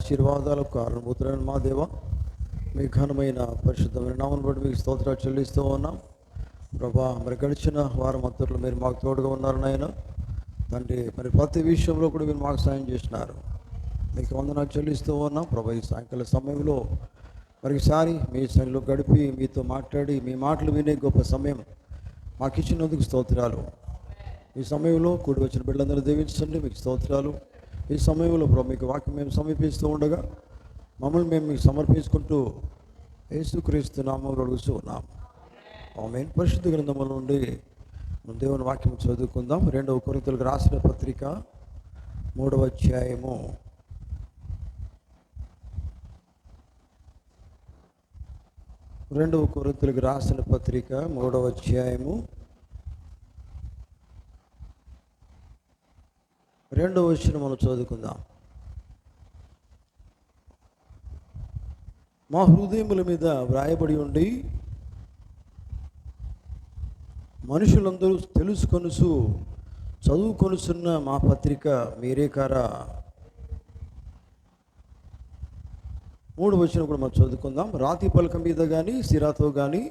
ఆశీర్వాదాలకు కారణభూతులైన మా దేవ, మీ ఘనమైన పరిశుద్ధమైన నామమును బట్టి మీకు స్తోత్రాలు చెల్లిస్తూ ఉన్నాం ప్రభా. మరి గడిచిన వారం అంతట్లో మీరు మాకు తోడుగా ఉన్నారు నాయన తండ్రి. మరి ప్రతి విషయంలో కూడా మీరు మాకు సాయం చేసినారు, మీకు వందనాలు చెల్లిస్తూ ఉన్నాం ప్రభా. ఈ సాయంకాల సమయంలో మరిసారి మీ సన్నిధిలో గడిపి మీతో మాట్లాడి మీ మాటలు వినే గొప్ప సమయం మాకు ఇచ్చినందుకు స్తోత్రాలు. ఈ సమయంలో కూడి వచ్చిన బిడ్డలందరూ దీవించండి, మీకు స్తోత్రాలు. ఈ సమయంలో ప్రభు మీకు వాక్యం మేము సమీపిస్తూ ఉండగా మమ్మల్ని మేము మీకు సమర్పించుకుంటూ యేసుక్రీస్తు నామములో అడుగుతూ ఉన్నాం. ఆమేన్. పరిశుద్ధ గ్రంథముల నుండి దేవుని వాక్యం చదువుకుందాం. 2వ కొరింథీయులకు రాసిన పత్రిక 3వ అధ్యాయము 2వ కొరింథీయులకు రాసిన పత్రిక 3వ అధ్యాయము 2వ వచనం మనం చదువుకుందాం. మా హృదయముల మీద వ్రాయబడి ఉండి మనుషులందరూ తెలుసుకొనుచు చదువుకొనుచున్న మా పత్రిక మీరే కారా. 3వ వచనం కూడా మనం చదువుకుందాం. రాతి పలక మీద కానీ సిరాతో కానీ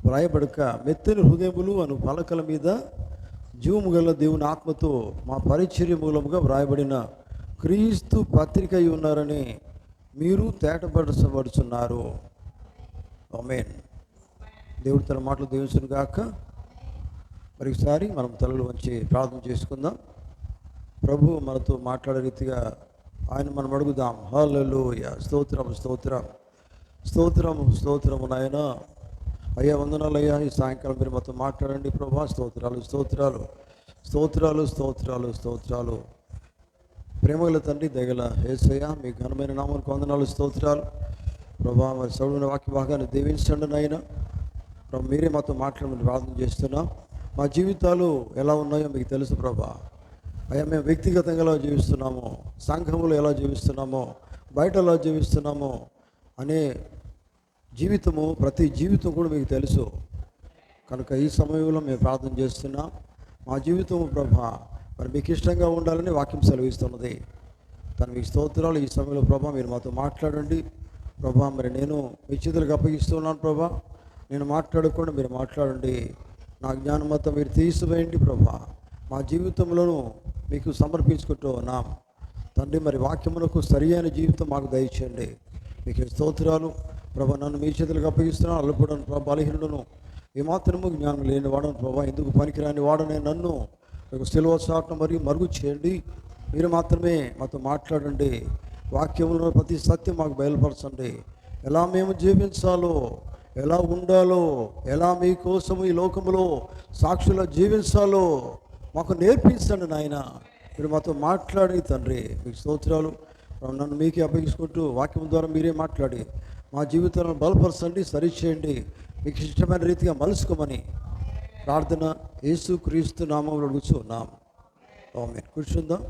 వ్రాయబడక మెత్తని హృదయములు అను పలకల మీద జీవము గల దేవుని ఆత్మతో మా పరిచర్య మూలముగా వ్రాయబడిన క్రీస్తు పత్రిక అయి ఉన్నారని మీరు తేటపరచబడుచున్నారు. ఆమేన్. దేవుడు తన మాటలు దీవించును గాక. మరొకసారి మనం తలలు వంచి ప్రార్థన చేసుకుందాం. ప్రభు మనతో మాట్లాడే రీతిగా ఆయన మనం అడుగుదాం. హల్లెలూయా. స్తోత్రం స్తోత్రం స్తోత్రం స్తోత్రము నాయన. అయ్యా వందనాలు అయ్యా. ఈ సాయంకాలం మీరు మొత్తం మాట్లాడండి ప్రభా. స్తోత్రాలు స్తోత్రాలు స్తోత్రాలు స్తోత్రాలు స్తోత్రాలు. ప్రేమగల తండ్రి దయగల యేసయ్య మీ ఘనమైన నామానికి వందనాలు స్తోత్రాలు ప్రభా. మరి సౌడిన వాక్య భాగాన్ని దీవించండి నాయన ప్రభు. మీరే మాతో మాట్లాడమని ప్రార్థన చేస్తున్నాం. మా జీవితాలు ఎలా ఉన్నాయో మీకు తెలుసు ప్రభా. అయ్యా మేము వ్యక్తిగతంగా ఎలా జీవిస్తున్నామో, సంఘములో ఎలా జీవిస్తున్నామో, బయట ఎలా జీవిస్తున్నామో అనే జీవితము, ప్రతి జీవితం కూడా మీకు తెలుసు కనుక ఈ సమయంలో మేము ప్రార్థన చేస్తున్నాం. మా జీవితము ప్రభా మరి మీకు ఇష్టంగా ఉండాలని వాక్యం సెలవిస్తున్నది. తను మీకు స్తోత్రాలు. ఈ సమయంలో ప్రభా మీరు మాతో మాట్లాడండి ప్రభా. మరి నేను మీ చేతులకు అప్పగిస్తున్నాను ప్రభా. నేను మాట్లాడకుండా మీరు మాట్లాడండి. నా జ్ఞానం మొత్తం మీరు తీసివేయండి ప్రభా. మా జీవితంలోనూ మీకు సమర్పించుకుంటూ ఉన్నాం తండ్రి. మరి వాక్యమునకు సరి అయిన జీవితం మాకు దయచేయండి. మీకు స్తోత్రాలు ప్రభా. నన్ను మీ చేతులకు అప్పగిస్తున్నాను. అల్లుపడను ప్రభా, బలహీనులను ఏమాత్రము జ్ఞానం లేని వాడను ప్రభా. ఎందుకు పనికిరాని వాడనే నన్ను మీకు సిలువ చాటున మరియు మరుగు చేయండి. మీరు మాత్రమే మాతో మాట్లాడండి. వాక్యంలో ప్రతి సత్యం మాకు బయలుపరచండి. ఎలా మేము జీవించాలో, ఎలా ఉండాలో, ఎలా మీకోసము ఈ లోకములో సాక్షులా జీవించాలో మాకు నేర్పించండి నాయన. మీరు మాతో మాట్లాడి తండ్రి మీకు స్తోత్రాలు. నన్ను మీకే అప్పగించుకుంటూ వాక్యం ద్వారా మీరే మాట్లాడి మా జీవితాలను బలపరచండి, సరిచేయండి. మీకు ఇష్టమైన రీతిగా మలుసుకోమని ప్రార్థన యేసుక్రీస్తు నామములో అడుగుచున్నాం. ఆమేన్. కూర్చుందాం.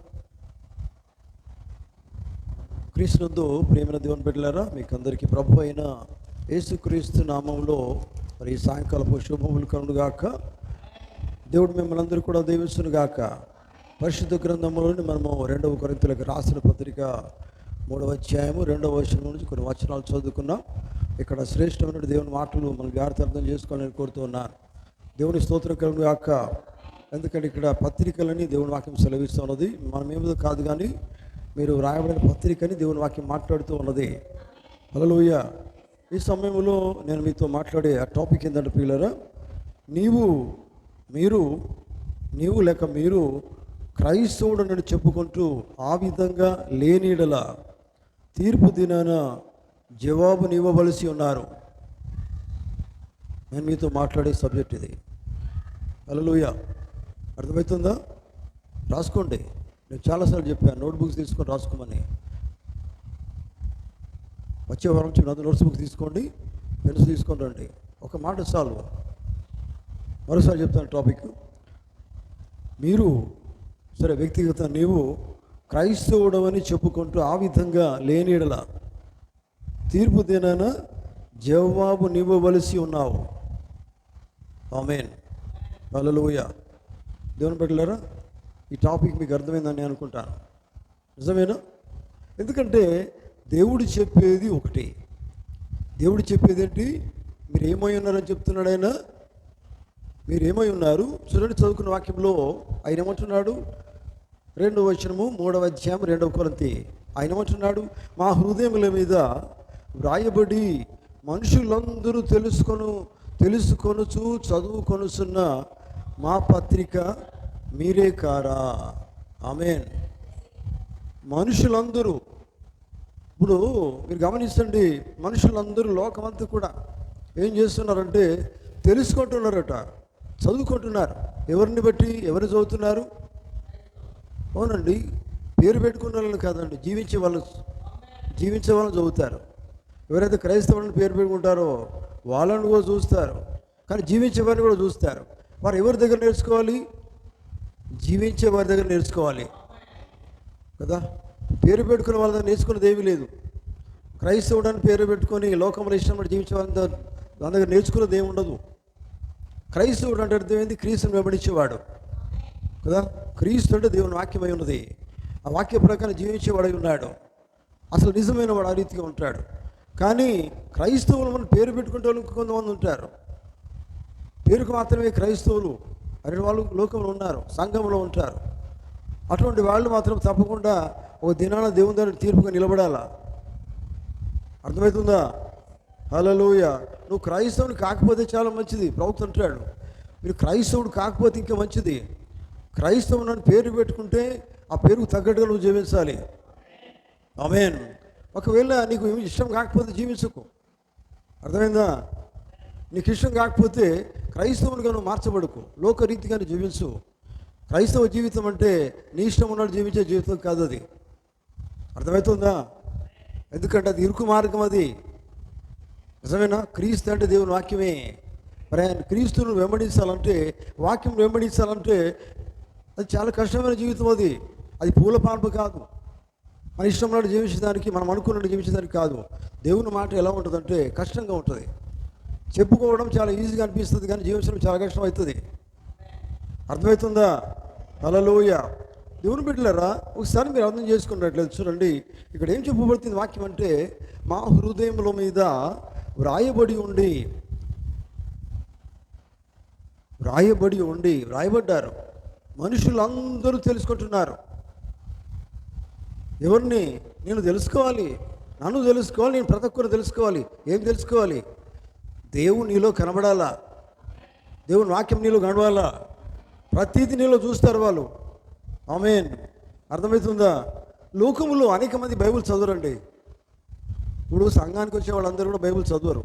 క్రీస్తునందు ప్రియమైన దేవుని బిడ్డలారా, మీకు అందరికీ ప్రభు అయిన యేసుక్రీస్తు నామములో మరి ఈ సాయంకాలపు శుభములు కలుగుగాక. దేవుడు మిమ్మల్ని అందరూ కూడా దీవించును గాక. పరిశుద్ధ గ్రంథంలోని మనము 2వ కొరింథీయులకు రాసిన పత్రిక 3వ అధ్యాయము 2వ వచనం నుంచి కొన్ని వచనాలు చదువుకున్నాం. ఇక్కడ శ్రేష్టమైన దేవుని మాటలు మనం జాగ్రత్త అర్థం చేసుకోవాలని కోరుతూ ఉన్నాను. దేవుని స్తోత్రం కలుగును గాక. ఎందుకంటే ఇక్కడ పత్రికలని దేవుని వాక్యం సెలవిస్తూ ఉన్నది. మనమేమో కాదు కానీ మీరు రాయబడిన పత్రికని దేవుని వాక్యం మాట్లాడుతూ ఉన్నది. హల్లెలూయా. ఈ సమయంలో నేను మీతో మాట్లాడే ఆ టాపిక్ ఏంటంటే ప్రియులారా, నీవు లేక మీరు క్రైస్తవుడని చెప్పుకుంటూ ఆ విధంగా లేనిడల తీర్పు దినాన జవాబునివ్వవలసి ఉన్నారు. నేను మీతో మాట్లాడే సబ్జెక్ట్ ఇది. హల్లెలూయా. అర్థమవుతుందా? రాసుకోండి. నేను చాలాసార్లు చెప్పాను నోట్బుక్స్ తీసుకొని రాసుకోమని. వచ్చే వారం నుంచి నాతో నోట్స్ బుక్ తీసుకోండి, పెన్స్ తీసుకొని రండి. ఒక మాట చాలు. మరోసారి చెప్తాను టాపిక్. మీరు సరే వ్యక్తిగత నీవు క్రైస్తవుడవని చెప్పుకుంటూ ఆ విధంగా లేనిడల తీర్పు దినాన జవాబునివ్వవలసి ఉన్నావు. ఆమేన్. హల్లెలూయా. దేవుని బిడ్డలారా, ఈ టాపిక్ మీకు అర్థమైందని అనుకుంటాను. నిజమేనా? ఎందుకంటే దేవుడు చెప్పేది ఒకటి. దేవుడు చెప్పేది ఏంటి? మీరు ఏమై ఉన్నారని చెప్తున్నాడు ఆయన. మీరు ఏమై ఉన్నారు చూడండి, చదువుకున్న వాక్యంలో ఆయన ఏమంటున్నాడు? 2వ వచనము 3వ అధ్యాయం 2వ కొరింథీ. ఆయన ఏమంటున్నాడు? మా హృదయముల మీద వ్రాయబడి మనుషులందరూ తెలుసుకొనుచు చదువుకొనుచున్న మా పత్రిక మీరే కారా? ఆమేన్. మనుషులందరూ, ఇప్పుడు మీరు గమనించండి, మనుషులందరూ లోకమంతా కూడా ఏం చేస్తున్నారంటే తెలుసుకుంటున్నారట, చదువుకుంటున్నారు. ఎవరిని బట్టి? ఎవరు చదువుతున్నారు? అవునండి, పేరు పెట్టుకున్న వాళ్ళని కాదండి, జీవించే వాళ్ళని చదువుతారు. ఎవరైతే క్రైస్తవులను పేరు పెట్టుకుంటారో వాళ్ళని కూడా చూస్తారు, కానీ జీవించే వారిని కూడా చూస్తారు. వారు ఎవరి దగ్గర నేర్చుకోవాలి? జీవించే వారి దగ్గర నేర్చుకోవాలి కదా. పేరు పెట్టుకున్న వాళ్ళ దగ్గర నేర్చుకునేది ఏమీ లేదు. క్రైస్తవుడు అని పేరు పెట్టుకొని లోకంలో ఇష్టపడి జీవించే వాళ్ళ దగ్గర నేర్చుకునేది ఏమి ఉండదు. క్రైస్తవుడు అంటే అర్థం ఏంది? క్రీస్తుని వెంబడించేవాడు కదా. క్రీస్తు అంటే దేవుని వాక్యమై ఉన్నది. ఆ వాక్య ప్రకారం జీవించేవాడై ఉన్నాడు. అసలు నిజమైన వాడు ఆ రీతిగా ఉంటాడు. కానీ క్రైస్తవులు మనం పేరు పెట్టుకుంటే వాళ్ళు కొంతమంది ఉంటారు. పేరుకు మాత్రమే క్రైస్తవులు అనే వాళ్ళు లోకంలో ఉన్నారు, సంఘంలో ఉంటారు. అటువంటి వాళ్ళు మాత్రం తప్పకుండా ఒక దినాన దేవుని దగ్గర తీర్పుగా నిలబడాలా. అర్థమవుతుందా? హల్లెలూయా. నువ్వు క్రైస్తవుని కాకపోతే చాలా మంచిది. ప్రవక్త అంటాడు, మీరు క్రైస్తవుడు కాకపోతే ఇంకా మంచిది. క్రైస్తవుని అని పేరు పెట్టుకుంటే ఆ పేరుకు తగ్గట్టుగా నువ్వు జీవించాలి. ఆమేన్. ఒకవేళ నీకు ఇష్టం కాకపోతే జీవించకు. అర్థమైందా? నీకు ఇష్టం కాకపోతే క్రైస్తవునిగా నువ్వు మార్చబడుకు, లోకరీతిగా జీవించు. క్రైస్తవ జీవితం అంటే నీ ఇష్టం ఉన్నట్టు జీవించే జీవితం కాదు అది. అర్థమవుతుందా? ఎందుకంటే అది ఇరుకు మార్గం. అది నిజమేనా? క్రీస్తు అంటే దేవుని వాక్యమే. మరి ఆయన క్రీస్తును వెంబడించాలంటే, వాక్యం వెంబడించాలంటే అది చాలా కష్టమైన జీవితం. అది పూల పాన్పు కాదు. మన ఇష్టం ఉన్నట్టు జీవించడానికి, మనం అనుకున్నట్టు జీవించడానికి కాదు. దేవుని మాట ఎలా ఉంటుందంటే కష్టంగా ఉంటుంది. చెప్పుకోవడం చాలా ఈజీగా అనిపిస్తుంది, కానీ జీవించడం చాలా కష్టం అవుతుంది. అర్థమవుతుందా? హల్లెలూయా. దేవుని బిడ్డలారా, ఒకసారి మీరు అర్థం చేసుకున్నట్లేదు చూడండి. ఇక్కడ ఏం చెప్పబడుతుంది వాక్యం అంటే, మా హృదయముల మీద వ్రాయబడ్డారు. మనుషులందరూ తెలుసుకుంటున్నారు. ఎవరిని? నేను తెలుసుకోవాలి, నన్ను తెలుసుకోవాలి, నేను ప్రతి ఒక్కరు తెలుసుకోవాలి. ఏం తెలుసుకోవాలి? దేవుడు నీలో కనబడాలా, దేవుని వాక్యం నీలో కనబడాలా. ప్రతిదీ నీలో చూస్తారు వాళ్ళు. ఆమేన్. అర్థమవుతుందా? లోకములో అనేక మంది బైబిల్ చదవరండి. ఇప్పుడు సంఘానికి వచ్చే వాళ్ళందరూ కూడా బైబిల్ చదవరు.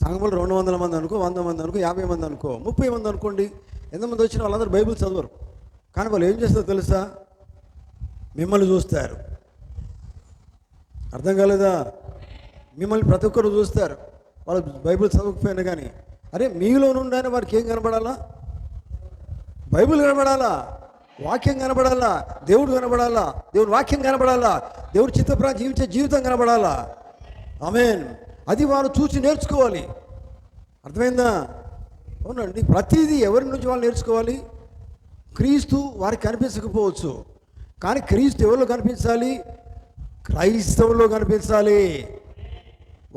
సంఘంలో 200 మంది అనుకో, 100 మంది అనుకో, 50 మంది అనుకో, 30 మంది అనుకోండి, ఎంతమంది వచ్చిన వాళ్ళందరూ బైబిల్ చదవరు. కానీ వాళ్ళు ఏం చేస్తారో తెలుసా? మిమ్మల్ని చూస్తారు. అర్థం కాలేదా? మిమ్మల్ని ప్రతి ఒక్కరు చూస్తారు. వాళ్ళు బైబిల్ చదవకపోయినా కానీ, అరే మీలో నుండి వారికి ఏం కనబడాలా? బైబిల్ కనబడాలా, వాక్యం కనబడాలా, దేవుడు కనబడాలా, దేవుని వాక్యం కనబడాలా, దేవుడి చిత్తప్రకారం జీవించే జీవితం కనబడాలా. ఆమేన్. అది వారు చూసి నేర్చుకోవాలి. అర్థమైందా? అవునండి. ప్రతిదీ ఎవరి నుంచి వాళ్ళు నేర్చుకోవాలి? క్రీస్తు వారికి కనిపించకపోవచ్చు, కానీ క్రీస్తు ఎవరిలో కనిపించాలి? క్రైస్తవుల్లో కనిపించాలి.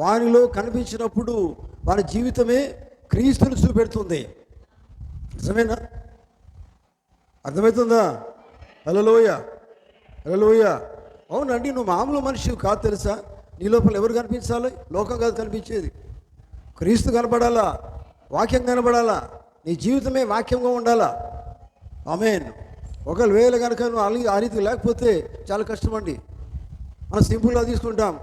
వారిలో కనిపించినప్పుడు వారి జీవితమే క్రీస్తుని చూపెడుతుంది. నిజమేనా? అర్థమవుతుందా? హల్లెలూయా, హల్లెలూయా. అవునండి. నువ్వు మామూలు మనిషి కాదు తెలుసా? నీ లోపల ఎవరు కనిపించాలి? లోకం కాదు కనిపించేది, క్రీస్తు కనబడాలా, వాక్యం కనబడాలా. నీ జీవితమే వాక్యంగా ఉండాలా. ఆమేన్. ఒకవేళ కనుక నువ్వు ఆ రీతికి లేకపోతే చాలా కష్టమండి. మనం సింపుల్గా తీసుకుంటాం,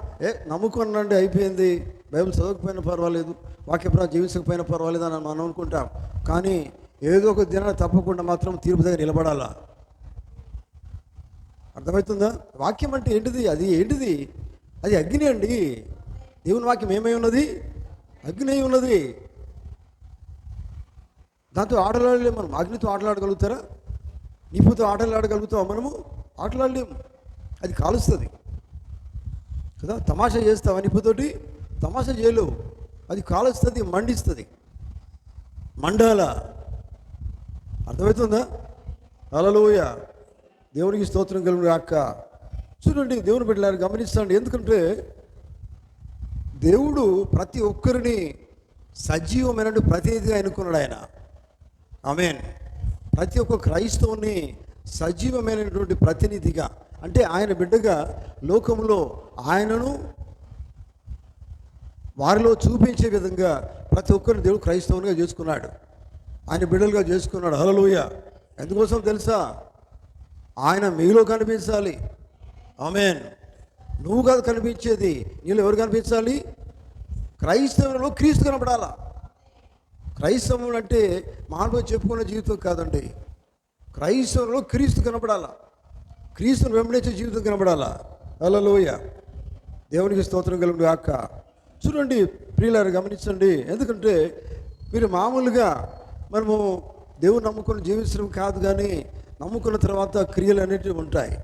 నమ్ముకున్నాండి అయిపోయింది, బైబిల్ చదవకపోయినా పర్వాలేదు, వాక్యప్రకారం జీవించకపోయినా పర్వాలేదు అని మనం అనుకుంటాం. కానీ ఏదో ఒక దినాన్ని తప్పకుండా మాత్రం తీర్పు దగ్గర నిలబడాలా. అర్థమవుతుందా? వాక్యం అంటే ఏంటిది? అది ఏంటిది? అది అగ్ని అండి. దేవుని వాక్యం ఏమై ఉన్నది? అగ్ని అయి ఉన్నది. దాంతో ఆటలాడలేము మనం. అగ్నితో ఆటలాడగలుగుతారా? నిప్పుతో ఆటలాడగలుగుతామా మనము? ఆటలాడలేము. అది కాలుస్తుంది కదా. తమాషా చేస్తావా నిప్పుతోటి? తమాషా చేయలేవు. అది కాలుస్తుంది, మండిస్తుంది. మండాల. అర్థమవుతుందా? హల్లెలూయా. దేవునికి స్తోత్రం కలుగును గాక. చూడండి, దేవుని బిడ్డలారా గమనిస్తాండి. ఎందుకంటే దేవుడు ప్రతి ఒక్కరిని సజీవమైన ప్రతినిధిగా ఎన్నుకున్నాడు ఆయన. ఆమేన్. ప్రతి ఒక్క క్రైస్తవుని సజీవమైనటువంటి ప్రతినిధిగా, అంటే ఆయన బిడ్డగా లోకంలో ఆయనను వారిలో చూపించే విధంగా ప్రతి ఒక్కరిని దేవుడు క్రైస్తవునిగా చేసుకున్నాడు, ఆయన బిడ్డలుగా చేసుకున్నాడు. హల్లెలూయా. ఎందుకోసం తెలుసా? ఆయన మీలో కనిపించాలి. ఆమేన్. నువ్వు కాదు కనిపించేది, నీళ్ళు ఎవరు కనిపించాలి? క్రైస్తవులలో క్రీస్తు కనపడాలా. క్రైస్తవులు అంటే మానవ చెప్పుకునే జీవితం కాదండి. క్రైస్తవులలో క్రీస్తు కనపడాలా, క్రీస్తును వెంబడించే జీవితం కనపడాలా. హల్లెలూయా. దేవునికి స్తోత్రం కలుగును గాక. చూడండి ప్రియులారా, గమనించండి. ఎందుకంటే మీరు మామూలుగా మనము దేవుని నమ్ముకుని జీవించడం కాదు, కానీ నమ్ముకున్న తర్వాత క్రియలు అనేటివి ఉంటాయి.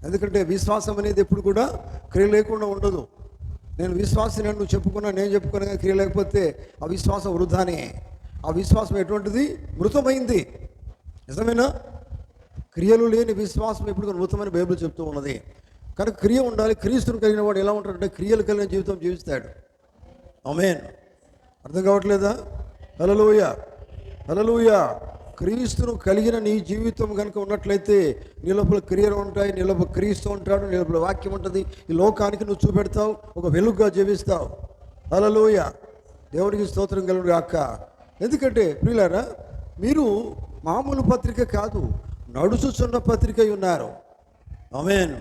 ఎందుకంటే విశ్వాసం అనేది ఎప్పుడు కూడా క్రియ లేకుండా ఉండదు. నేను విశ్వాసం నువ్వు చెప్పుకున్నా, నేను చెప్పుకున్నా, క్రియ లేకపోతే ఆ విశ్వాసం వృధానే. ఆ విశ్వాసం ఎటువంటిది? మృతమైంది. నిజమేనా? క్రియలు లేని విశ్వాసం ఎప్పుడు మృతమైన బైబిల్ చెప్తూ ఉన్నది. కనుక క్రియ ఉండాలి. క్రీస్తుని కలిగిన వాడు ఎలా ఉంటాడంటే క్రియలు కలిగిన జీవితం జీవిస్తాడు. ఆమేన్. అర్థం కావట్లేదా? హల్లెలూయా, హల్లెలూయా. క్రీస్తును కలిగిన నీ జీవితం కనుక ఉన్నట్లయితే నీ లోపల క్రియలు ఉంటాయి, నీ లోపల క్రీస్తు ఉంటాడు, నీ లోపల వాక్యం ఉంటుంది. ఈ లోకానికి నువ్వు చూపెడతావు, ఒక వెలుగుగా జీవిస్తావు. హల్లెలూయా. దేవునికి స్తోత్రం కలుగును గాక. ఎందుకంటే ప్రియులారా, మీరు మామూలు పత్రిక కాదు, నడుచుచున్న పత్రిక ఉన్నారు. ఆమేన్.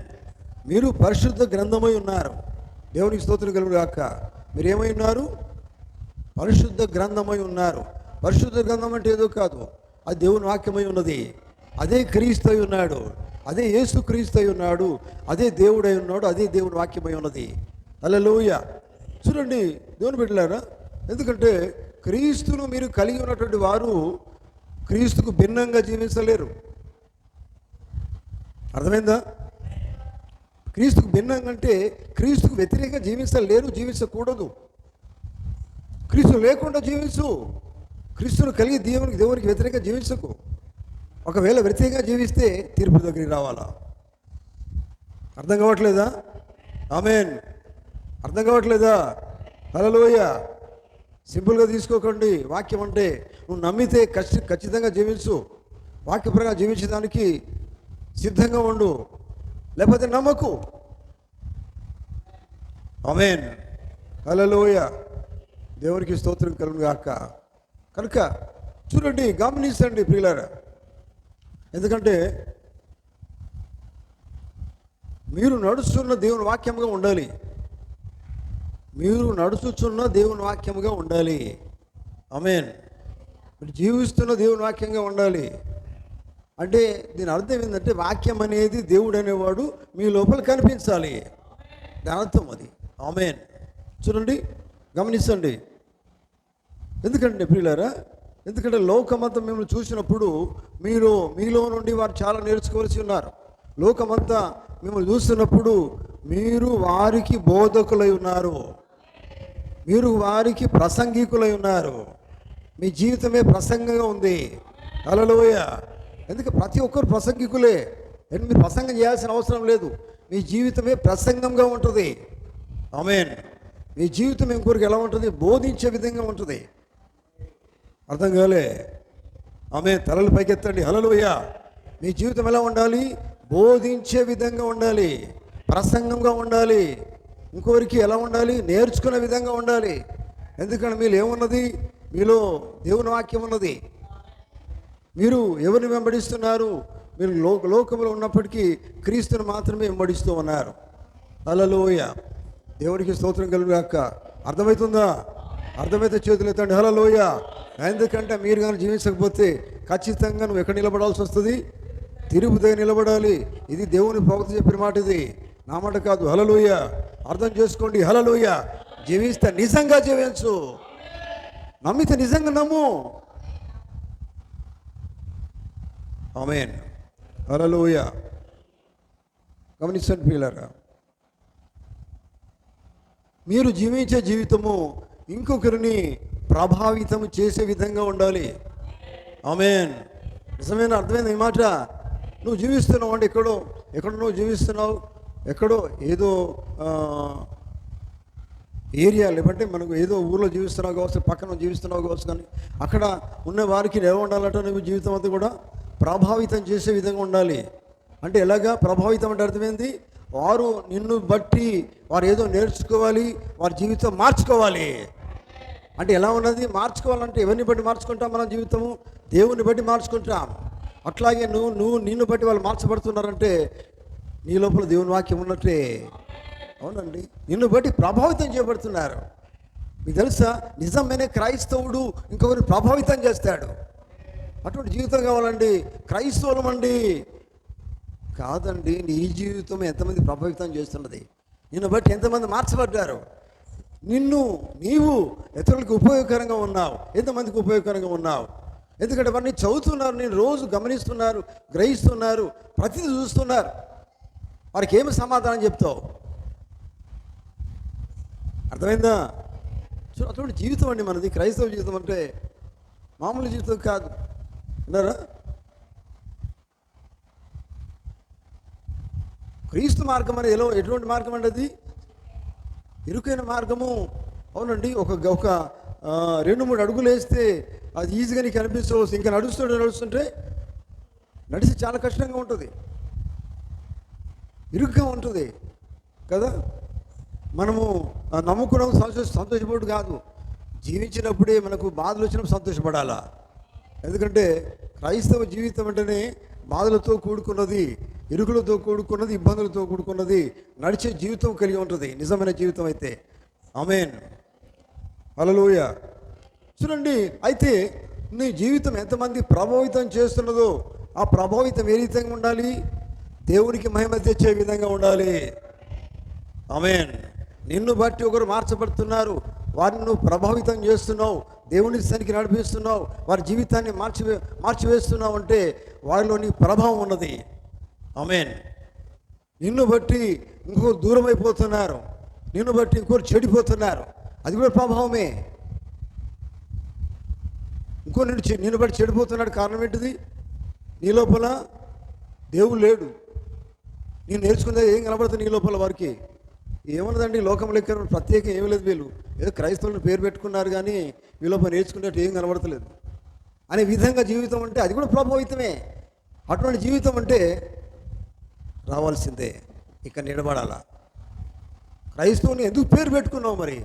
మీరు పరిశుద్ధ గ్రంథమై ఉన్నారు. దేవునికి స్తోత్రం కలుగును గాక. మీరు ఏమై ఉన్నారు? పరిశుద్ధ గ్రంథమై ఉన్నారు. పరిశుద్ధ గ్రంథం అంటే ఏదో కాదు, అది దేవుని వాక్యమై ఉన్నది. అదే క్రీస్తు అయి ఉన్నాడు, అదే యేసు క్రీస్తు అయి ఉన్నాడు, అదే దేవుడై ఉన్నాడు, అదే దేవుని వాక్యమై ఉన్నది. హల్లెలూయా. చూడండి దేవుని బిడ్డలారా, ఎందుకంటే క్రీస్తును మీరు కలిగి ఉన్నటువంటి వారు క్రీస్తుకు భిన్నంగా జీవించలేరు. అర్థమైందా? క్రీస్తుకు భిన్నంగా అంటే క్రీస్తుకు వ్యతిరేకంగా జీవించలేరు, జీవించకూడదు. క్రీస్తు లేకుండా జీవించు. క్రీస్తును కలిగి దేవునికి వ్యతిరేకంగా జీవించకు. ఒకవేళ వ్యతిరేకంగా జీవిస్తే తీర్పు దగ్గరికి రావాలా. అర్థం కావట్లేదా? ఆమేన్. అర్థం కావట్లేదా? హల్లెలూయా. సింపుల్గా తీసుకోకండి. వాక్యం అంటే నువ్వు నమ్మితే ఖచ్చితంగా జీవించు, వాక్యపరంగా జీవించడానికి సిద్ధంగా ఉండు, లేకపోతే నమ్మకు. ఆమేన్. హల్లెలూయా. దేవునికి స్తోత్రం కలుగును గాక. కనుక చూడండి, గమనించండి ప్రియులారా. ఎందుకంటే మీరు నడుస్తున్న దేవుని వాక్యముగా ఉండాలి. మీరు నడుచుచున్న దేవుని వాక్యముగా ఉండాలి. ఆమేన్. మీరు జీవిస్తున్న దేవుని వాక్యంగా ఉండాలి. అంటే దీని అర్థం ఏంటంటే వాక్యం అనేది దేవుడు అనేవాడు మీ లోపల కనిపించాలి. దాని అర్థం అది. ఆమేన్. చూడండి, గమనించండి. ఎందుకంటే ప్రియులారా, ఎందుకంటే లోకమంతా మిమ్మల్ని చూసినప్పుడు మీలో నుండి వారు చాలా నేర్చుకోవాల్సి ఉన్నారు. లోకమంతా మిమ్మల్ని చూస్తున్నప్పుడు మీరు వారికి బోధకులై ఉన్నారు, మీరు వారికి ప్రసంగికులై ఉన్నారు. మీ జీవితమే ప్రసంగంగా ఉంది. హల్లెలూయా. ఎందుకంటే ప్రతి ఒక్కరు ప్రసంగికులే. మీరు ప్రసంగం చేయాల్సిన అవసరం లేదు. మీ జీవితమే ప్రసంగంగా ఉంటుంది. ఆమేన్. మీ జీవితం ఇంకొకరికి ఎలా ఉంటుంది? బోధించే విధంగా ఉంటుంది. అర్థం కాలే? ఆమేన్. తలలు పైకెత్తండి. హల్లెలూయా. మీ జీవితం ఎలా ఉండాలి? బోధించే విధంగా ఉండాలి, ప్రసంగంగా ఉండాలి. ఇంకొకరికి ఎలా ఉండాలి? నేర్చుకునే విధంగా ఉండాలి. ఎందుకంటే మీరు ఏమున్నది? మీలో దేవుని వాక్యం ఉన్నది. మీరు ఎవరిని వెంబడిస్తున్నారు? మీరు లోకంలో ఉన్నప్పటికీ క్రీస్తుని మాత్రమే వెంబడిస్తూ ఉన్నారు. హల్లెలూయా. దేవునికి స్తోత్రం కలుగును గాక. అర్థమవుతుందా? అర్థమైతే చేతులు ఎత్తండి. హల్లెలూయా. ఎందుకంటే మీరు కానీ జీవించకపోతే ఖచ్చితంగా నువ్వు ఎక్కడ నిలబడాల్సి వస్తుంది? తిరుగు దగ్గర నిలబడాలి. ఇది దేవుని ప్రవక్త చెప్పిన మాట, ఇది నా మాట కాదు. హల్లెలూయా. అర్థం చేసుకోండి. హల్లెలూయా. జీవిస్తే నిజంగా జీవించు, నమ్మితే నిజంగా నమ్ము. ఆమేన్. హల్లెలూయా. గమనించండి ప్రియులారా, మీరు జీవించే జీవితము ఇంకొకరిని ప్రభావితం చేసే విధంగా ఉండాలి. ఆమేన్. నిజమైన అర్థమైంది ఈ మాట. నువ్వు జీవిస్తున్నావు అంటే ఎక్కడో నువ్వు జీవిస్తున్నావు, ఎక్కడో ఏదో ఏరియా లేదంటే మనకు ఏదో ఊర్లో జీవిస్తున్నావు కావచ్చు, పక్కన జీవిస్తున్నావు కావచ్చు, కానీ అక్కడ ఉన్న వారికి ఎలా ఉండాలంటే నువ్వు జీవితం అంతా కూడా ప్రభావితం చేసే విధంగా ఉండాలి. అంటే ఎలాగా ప్రభావితం అంటే అర్థమైంది, వారు నిన్ను బట్టి వారు ఏదో నేర్చుకోవాలి, వారి జీవితం మార్చుకోవాలి. అంటే ఎలా ఉన్నది మార్చుకోవాలంటే ఎవరిని బట్టి మార్చుకుంటాం? మన జీవితము దేవుని బట్టి మార్చుకుంటాం. అట్లాగే నిన్ను బట్టి వాళ్ళు మార్చబడుతున్నారంటే నీ లోపల దేవుని వాక్యం ఉన్నట్టే. అవునండి, నిన్ను బట్టి ప్రభావితం చేయబడుతున్నారు. మీకు తెలుసా, నిజమైన క్రైస్తవుడు ఇంకొకరిని ప్రభావితం చేస్తాడు. అటువంటి జీవితం కావాలండి. క్రైస్తవులం అండి కాదండి, నీ జీవితం ఎంతమంది ప్రభావితం చేస్తున్నది, నిన్ను బట్టి ఎంతమంది మార్చబడ్డారు, నీవు ఇతరులకు ఉపయోగకరంగా ఉన్నావు, ఎంతమందికి ఉపయోగకరంగా ఉన్నావు. ఎందుకంటే వారిని చదువుతున్నారు, నేను రోజు గమనిస్తున్నారు, గ్రహిస్తున్నారు, ప్రతిదీ చూస్తున్నారు. వారికి ఏమి సమాధానం చెప్తావు? అర్థమైందా? అటువంటి జీవితం అండి మనది. క్రైస్తవ జీవితం అంటే మామూలు జీవితం కాదు. విన్నారా? క్రీస్తు మార్గం అనేది ఎటువంటి మార్గం అండి? అది ఇరుకైన మార్గము. అవునండి, ఒక 2-3 అడుగులు వేస్తే అది ఈజీగా నీకు అనిపించవచ్చు. ఇంకా నడుస్తుంటే నడిచి చాలా కష్టంగా ఉంటుంది, ఇరుగ్గా ఉంటుంది కదా. మనము నమ్ముకున్నాం సంతోషపడు కాదు, జీవించినప్పుడే మనకు బాధలు వచ్చినప్పుడు సంతోషపడాలా. ఎందుకంటే క్రైస్తవ జీవితం అంటేనే బాధలతో కూడుకున్నది, ఇరుకులతో కూడుకున్నది, ఇబ్బందులతో కూడుకున్నది, నడిచే జీవితం కలిగి ఉంటుంది నిజమైన జీవితం అయితే. ఆమేన్, హల్లెలూయా. చూడండి, అయితే నీ జీవితం ఎంతమంది ప్రభావితం చేస్తున్నదో ఆ ప్రభావితం ఏ విధంగా ఉండాలి? దేవునికి మహిమ తెచ్చే విధంగా ఉండాలి. ఆమేన్. నిన్ను బట్టి ఒకరు మార్చబడుతున్నారు, వారిని నువ్వు ప్రభావితం చేస్తున్నావు, దేవుని సన్నిధికి నడిపిస్తున్నావు, వారి జీవితాన్ని మార్చివేస్తున్నావు అంటే వారిలో నీ ప్రభావం ఉన్నది. ఆమేన్. నిన్ను బట్టి ఇంకొకరు దూరం అయిపోతున్నారు, నిన్ను బట్టి ఇంకొకరు చెడిపోతున్నారు, అది కూడా ప్రభావమే. నిన్ను బట్టి చెడిపోతున్నాడు, కారణం ఏంటిది? నీ లోపల దేవుడు లేడు. నేను నేర్చుకున్నది ఏం కనబడుతుంది నీ లోపల? వారికి ఏమన్నదండి, లోకం లెక్క ప్రత్యేకం ఏమీ లేదు. వీళ్ళు ఏదో క్రైస్తవులను పేరు పెట్టుకున్నారు కానీ వీళ్ళపై నేర్చుకున్నట్టు ఏం కనబడతలేదు అనే విధంగా జీవితం అంటే అది కూడా ప్రభావితమే. అటువంటి జీవితం అంటే రావాల్సిందే, ఇక్కడ నిలబడాలా. క్రైస్తవుని ఎందుకు పేరు పెట్టుకున్నావు మరి?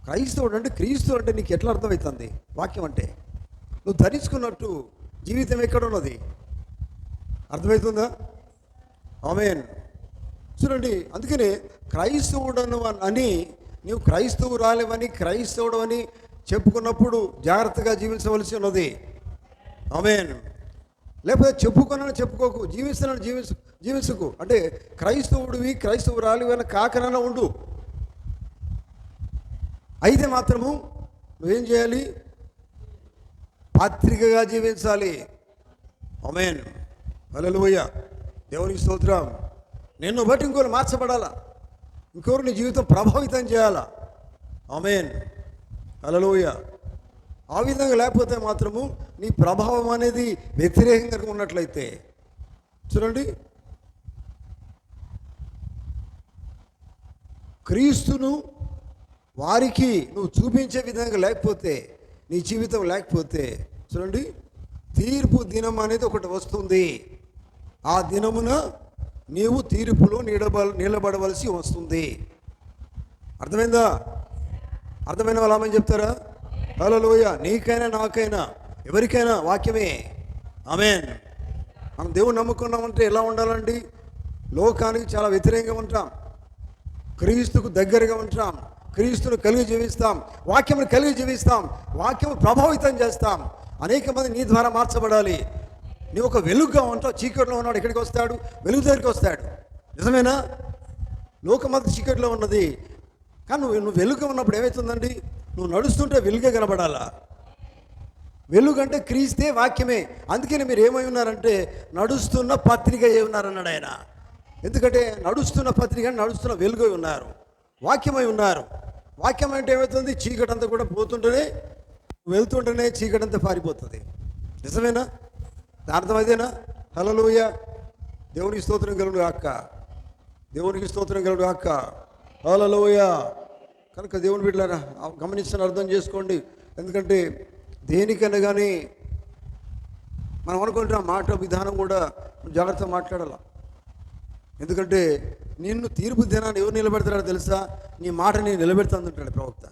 క్రైస్తవుడు అంటే క్రీస్తు అంటే నీకు ఎట్లా అర్థమవుతుంది? వాక్యం అంటే నువ్వు ధరించుకున్నట్టు జీవితం ఎక్కడ ఉన్నది? అర్థమవుతుందా? ఆమేన్. చూడండి, అందుకనే క్రైస్తవుడను అని నీవు క్రైస్తవురాలివని క్రైస్తవుడు అని చెప్పుకున్నప్పుడు జాగ్రత్తగా జీవించవలసి ఉన్నది. ఆమేన్. లేకపోతే చెప్పుకోకు, జీవించకు. అంటే క్రైస్తవుడివి క్రైస్తవురాలివి అని కాకనన్నా ఉండు. అయితే మాత్రము నువ్వేం చేయాలి? పాత్రికగా జీవించాలి. ఆమేన్, హల్లెలూయా, దేవునికి స్తోత్రం. నిన్ను బట్టి ఇంకోరు మార్చబడాలా, ఇంకోరు నీ జీవితం ప్రభావితం చేయాలా. ఆమేన్, హల్లెలూయా. ఆ విధంగా లేకపోతే మాత్రము నీ ప్రభావం అనేది వ్యతిరేకంగా ఉన్నట్లయితే, చూడండి, క్రీస్తును వారికి నువ్వు చూపించే విధంగా లేకపోతే, నీ జీవితం లేకపోతే, చూడండి, తీర్పు దినం అనేది ఒకటి వస్తుంది. ఆ దినమున నీవు తీర్పులో నిలబడవలసి వస్తుంది. అర్థమైందా? అర్థమైన వాళ్ళు ఆమేన్ చెప్తారా? హల్లెలూయా. నీకైనా నాకైనా ఎవరికైనా వాక్యమే. ఆమేన్. మనం దేవుని నమ్ముకున్నామంటే ఎలా ఉండాలండి? లోకానికి చాలా వ్యతిరేకంగా ఉంటాం, క్రీస్తుకు దగ్గరగా ఉంటాం, క్రీస్తును కలిగి జీవిస్తాం, వాక్యమును కలిగి జీవిస్తాం, వాక్యము ప్రభావితం చేస్తాం. అనేక మంది నీ ద్వారా మార్చబడాలి. నీవు ఒక వెలుగుగా ఉంటావు. చీకటిలో ఉన్నాడు, ఎక్కడికి వస్తాడు? వెలుగు దగ్గరికి వస్తాడు. నిజమేనా? లోకమంతా చీకటిలో ఉన్నది, కానీ నువ్వు వెలుగుగా ఉన్నప్పుడు ఏమవుతుందండి? నువ్వు నడుస్తుంటే వెలుగే కనబడాలా. వెలుగు అంటే క్రీస్తే, వాక్యమే. అందుకని మీరు ఏమై ఉన్నారంటే నడుస్తున్న పత్రిక ఏ ఉన్నారన్నాడు ఆయన. ఎందుకంటే నడుస్తున్న పత్రిక, నడుస్తున్న వెలుగై ఉన్నారు, వాక్యమై ఉన్నారు. వాక్యం అంటే ఏమవుతుంది? చీకటి అంతా కూడా పోతుంటేనే, వెళ్తుంటేనే చీకటి అంతా పారిపోతుంది. నిజమేనా? అర్థమైతేనా? హల్లెలూయా. దేవునికి స్తోత్రం కలుగును గాక. దేవునికి స్తోత్రం కలుగును గాక. హల్లెలూయా. కనుక దేవుని బిడ్డలారా గమనించని అర్థం చేసుకోండి. ఎందుకంటే దేనికైనా కానీ మనం అనుకుంటున్న మాట విధానం కూడా జాగ్రత్తగా మాట్లాడాల. ఎందుకంటే నిన్ను తీర్పు దినాన్ని ఎవరు నిలబెడతాడో తెలుసా? నీ మాట నేను నిలబెడతానంటాడు ప్రవక్త.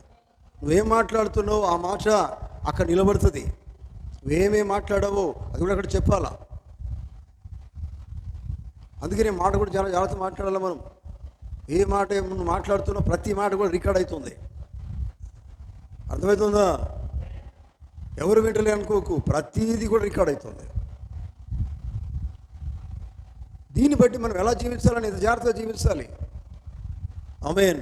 నువ్వేం మాట్లాడుతున్నావు ఆ మాట అక్కడ నిలబడుతుంది. నువ్వేమేం మాట్లాడావో అది కూడా అక్కడ చెప్పాలా. అందుకనే మాట కూడా చాలా జాగ్రత్త మాట్లాడాలి. మనం ఏ మాట నువ్వు మాట్లాడుతున్నా ప్రతి మాట కూడా రికార్డ్ అవుతుంది. అర్థమవుతుందా? ఎవరు వింటలే అనుకోకు, ప్రతీది కూడా రికార్డ్ అవుతుంది. దీన్ని బట్టి మనం ఎలా జీవించాలని ఇంత జాగ్రత్తగా జీవించాలి. ఆమేన్.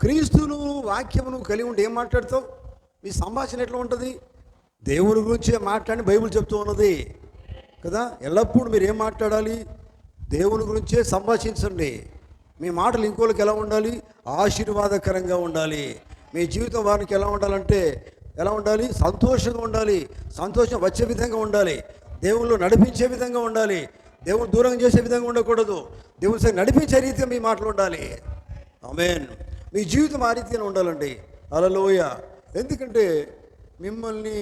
క్రీస్తును వాక్యమును కలిగి ఉంటే ఏం మాట్లాడతావు? మీ సంభాషణ ఎట్లా ఉంటుంది? దేవుని గురించి మాట్లాడి బైబిల్ చెప్తూ ఉన్నది కదా. ఎల్లప్పుడూ మీరు ఏం మాట్లాడాలి? దేవుని గురించే సంభాషించండి. మీ మాటలు ఇంకోళ్ళకి ఎలా ఉండాలి? ఆశీర్వాదకరంగా ఉండాలి. మీ జీవితం వారికి ఎలా ఉండాలంటే ఎలా ఉండాలి? సంతోషంగా ఉండాలి. సంతోషం వచ్చే విధంగా ఉండాలి. దేవుళ్ళు నడిపించే విధంగా ఉండాలి. దేవుడు దూరం చేసే విధంగా ఉండకూడదు. దేవుని సరి నడిపించే రీతిగా మీ మాటలు ఉండాలి. ఆమేన్. మీ జీవితం ఆ రీతిగా ఉండాలండి. హల్లెలూయా. ఎందుకంటే మిమ్మల్ని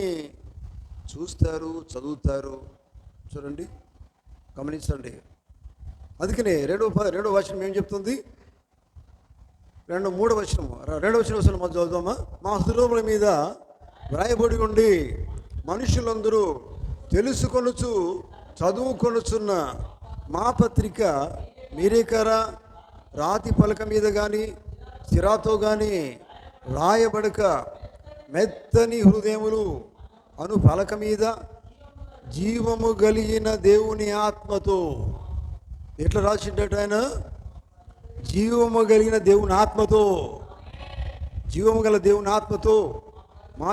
చూస్తారు, చదువుతారు. చూడండి, గమనించండి. అందుకనే రెండో వచనం ఏం చెప్తుంది? మూడో వచనం మొదలు చదువుదామా? మా హృదయముల మీద వ్రాయబడి ఉండి మనుషులందరూ తెలుసుకొనుచు చదువుకొనుచున్న మా పత్రిక మీరేకారా? రాతి పలక మీద కానీ సిరాతో కానీ రాయబడక మెత్తని హృదయములు అను పలక మీద జీవము కలిగిన దేవుని ఆత్మతో. ఎట్లా రాసిండట ఆయన? జీవము కలిగిన దేవుని ఆత్మతో. జీవము గల దేవుని ఆత్మతో మా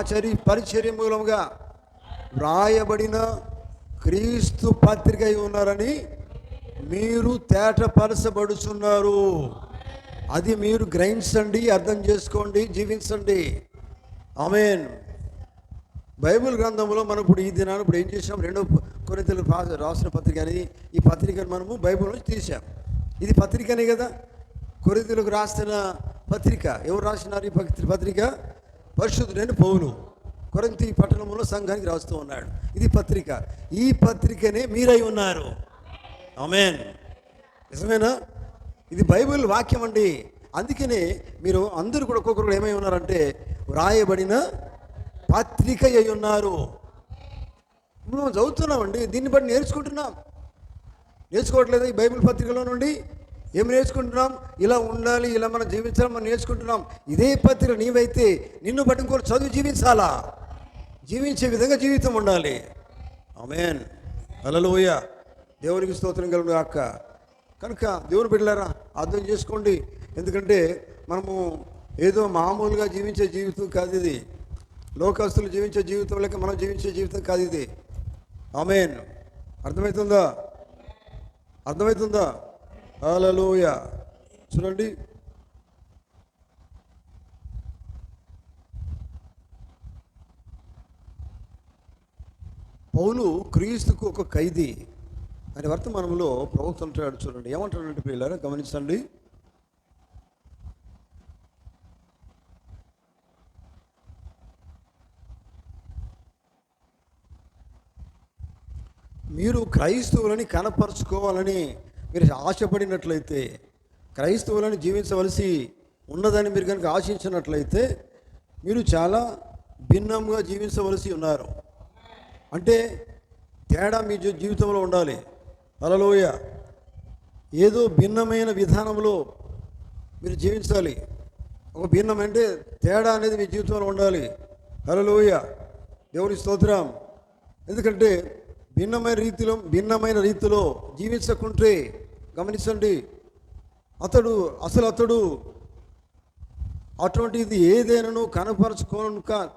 పరిచర్య మూలముగా వ్రాయబడిన క్రీస్తు పత్రిక అయి ఉన్నారని మీరు తేటపరచబడుచున్నారు. అది మీరు గ్రహించండి, అర్థం చేసుకోండి, జీవించండి. ఆమేన్. బైబిల్ గ్రంథంలో మనం ఇప్పుడు ఈ దినాన్ని ఇప్పుడు ఏం చేసాం? 2 కొరింథీయులకు రాసిన పత్రిక అని ఈ పత్రికను మనము బైబిల్ నుంచి తీసాం. ఇది పత్రికనే కదా. కొరింథీయులకు రాసిన పత్రిక. ఎవరు రాసినారు ఈ పత్రిక? పరిశుద్ధుడైన పౌలు కొరింథీ పట్టణంలో సంఘానికి రాస్తూ ఉన్నాడు. ఇది పత్రిక. ఈ పత్రికనే మీరై ఉన్నారు. ఆమేన్. నిజమేనా? ఇది బైబిల్ వాక్యం అండి. అందుకనే మీరు అందరూ కూడా ఒక్కొక్కరు ఏమై ఉన్నారంటే వ్రాయబడిన పత్రిక అయి ఉన్నారు. మనం చదువుతున్నామండి, దీన్ని బట్టి నేర్చుకుంటున్నాం. నేర్చుకోవట్లేదా? ఈ బైబిల్ పత్రికలో నుండి ఏం నేర్చుకుంటున్నాం? ఇలా ఉండాలి, ఇలా మనం జీవించాలి, మనం నేర్చుకుంటున్నాం. ఇదే పత్రిక నీవైతే నిన్ను బట్టి ఇంకోటి చదివి జీవించాలా. జీవించే విధంగా జీవితం ఉండాలి. ఆమేన్. హల్లెలూయా. దేవునికి స్తోత్రం కలుగును గాక. కనుక దేవుని బిడ్డలారా అర్థం చేసుకోండి. ఎందుకంటే మనము ఏదో మామూలుగా జీవించే జీవితం కాదు ఇది. లోకస్తులు జీవించే జీవితం లేక మనం జీవించే జీవితం కాదు ఇది. ఆమేన్. అర్థమవుతుందా? హల్లెలూయా. చూడండి, పౌలు క్రీస్తుకు ఒక ఖైదీ అనే వర్తమానంలో ప్రవక్త అంటాడు. చూడండి ఏమంటాడంటే ప్రియులారా గమనించండి. మీరు క్రైస్తవులని కనపరుచుకోవాలని మీరు ఆశపడినట్లయితే, క్రైస్తవులని జీవించవలసి ఉన్నదని మీరు కనుక ఆశించినట్లయితే మీరు చాలా భిన్నంగా జీవించవలసి ఉన్నారు. అంటే తేడా మీ జీవితంలో ఉండాలి. హల్లెలూయా. ఏదో భిన్నమైన విధానంలో మీరు జీవించాలి. ఒక భిన్నం అంటే తేడా అనేది మీ జీవితంలో ఉండాలి. హల్లెలూయా. దేవుని స్తోత్రం. ఎందుకంటే భిన్నమైన రీతిలో జీవించకుంటే గమనించండి, అతడు అటువంటిది ఏదైనాను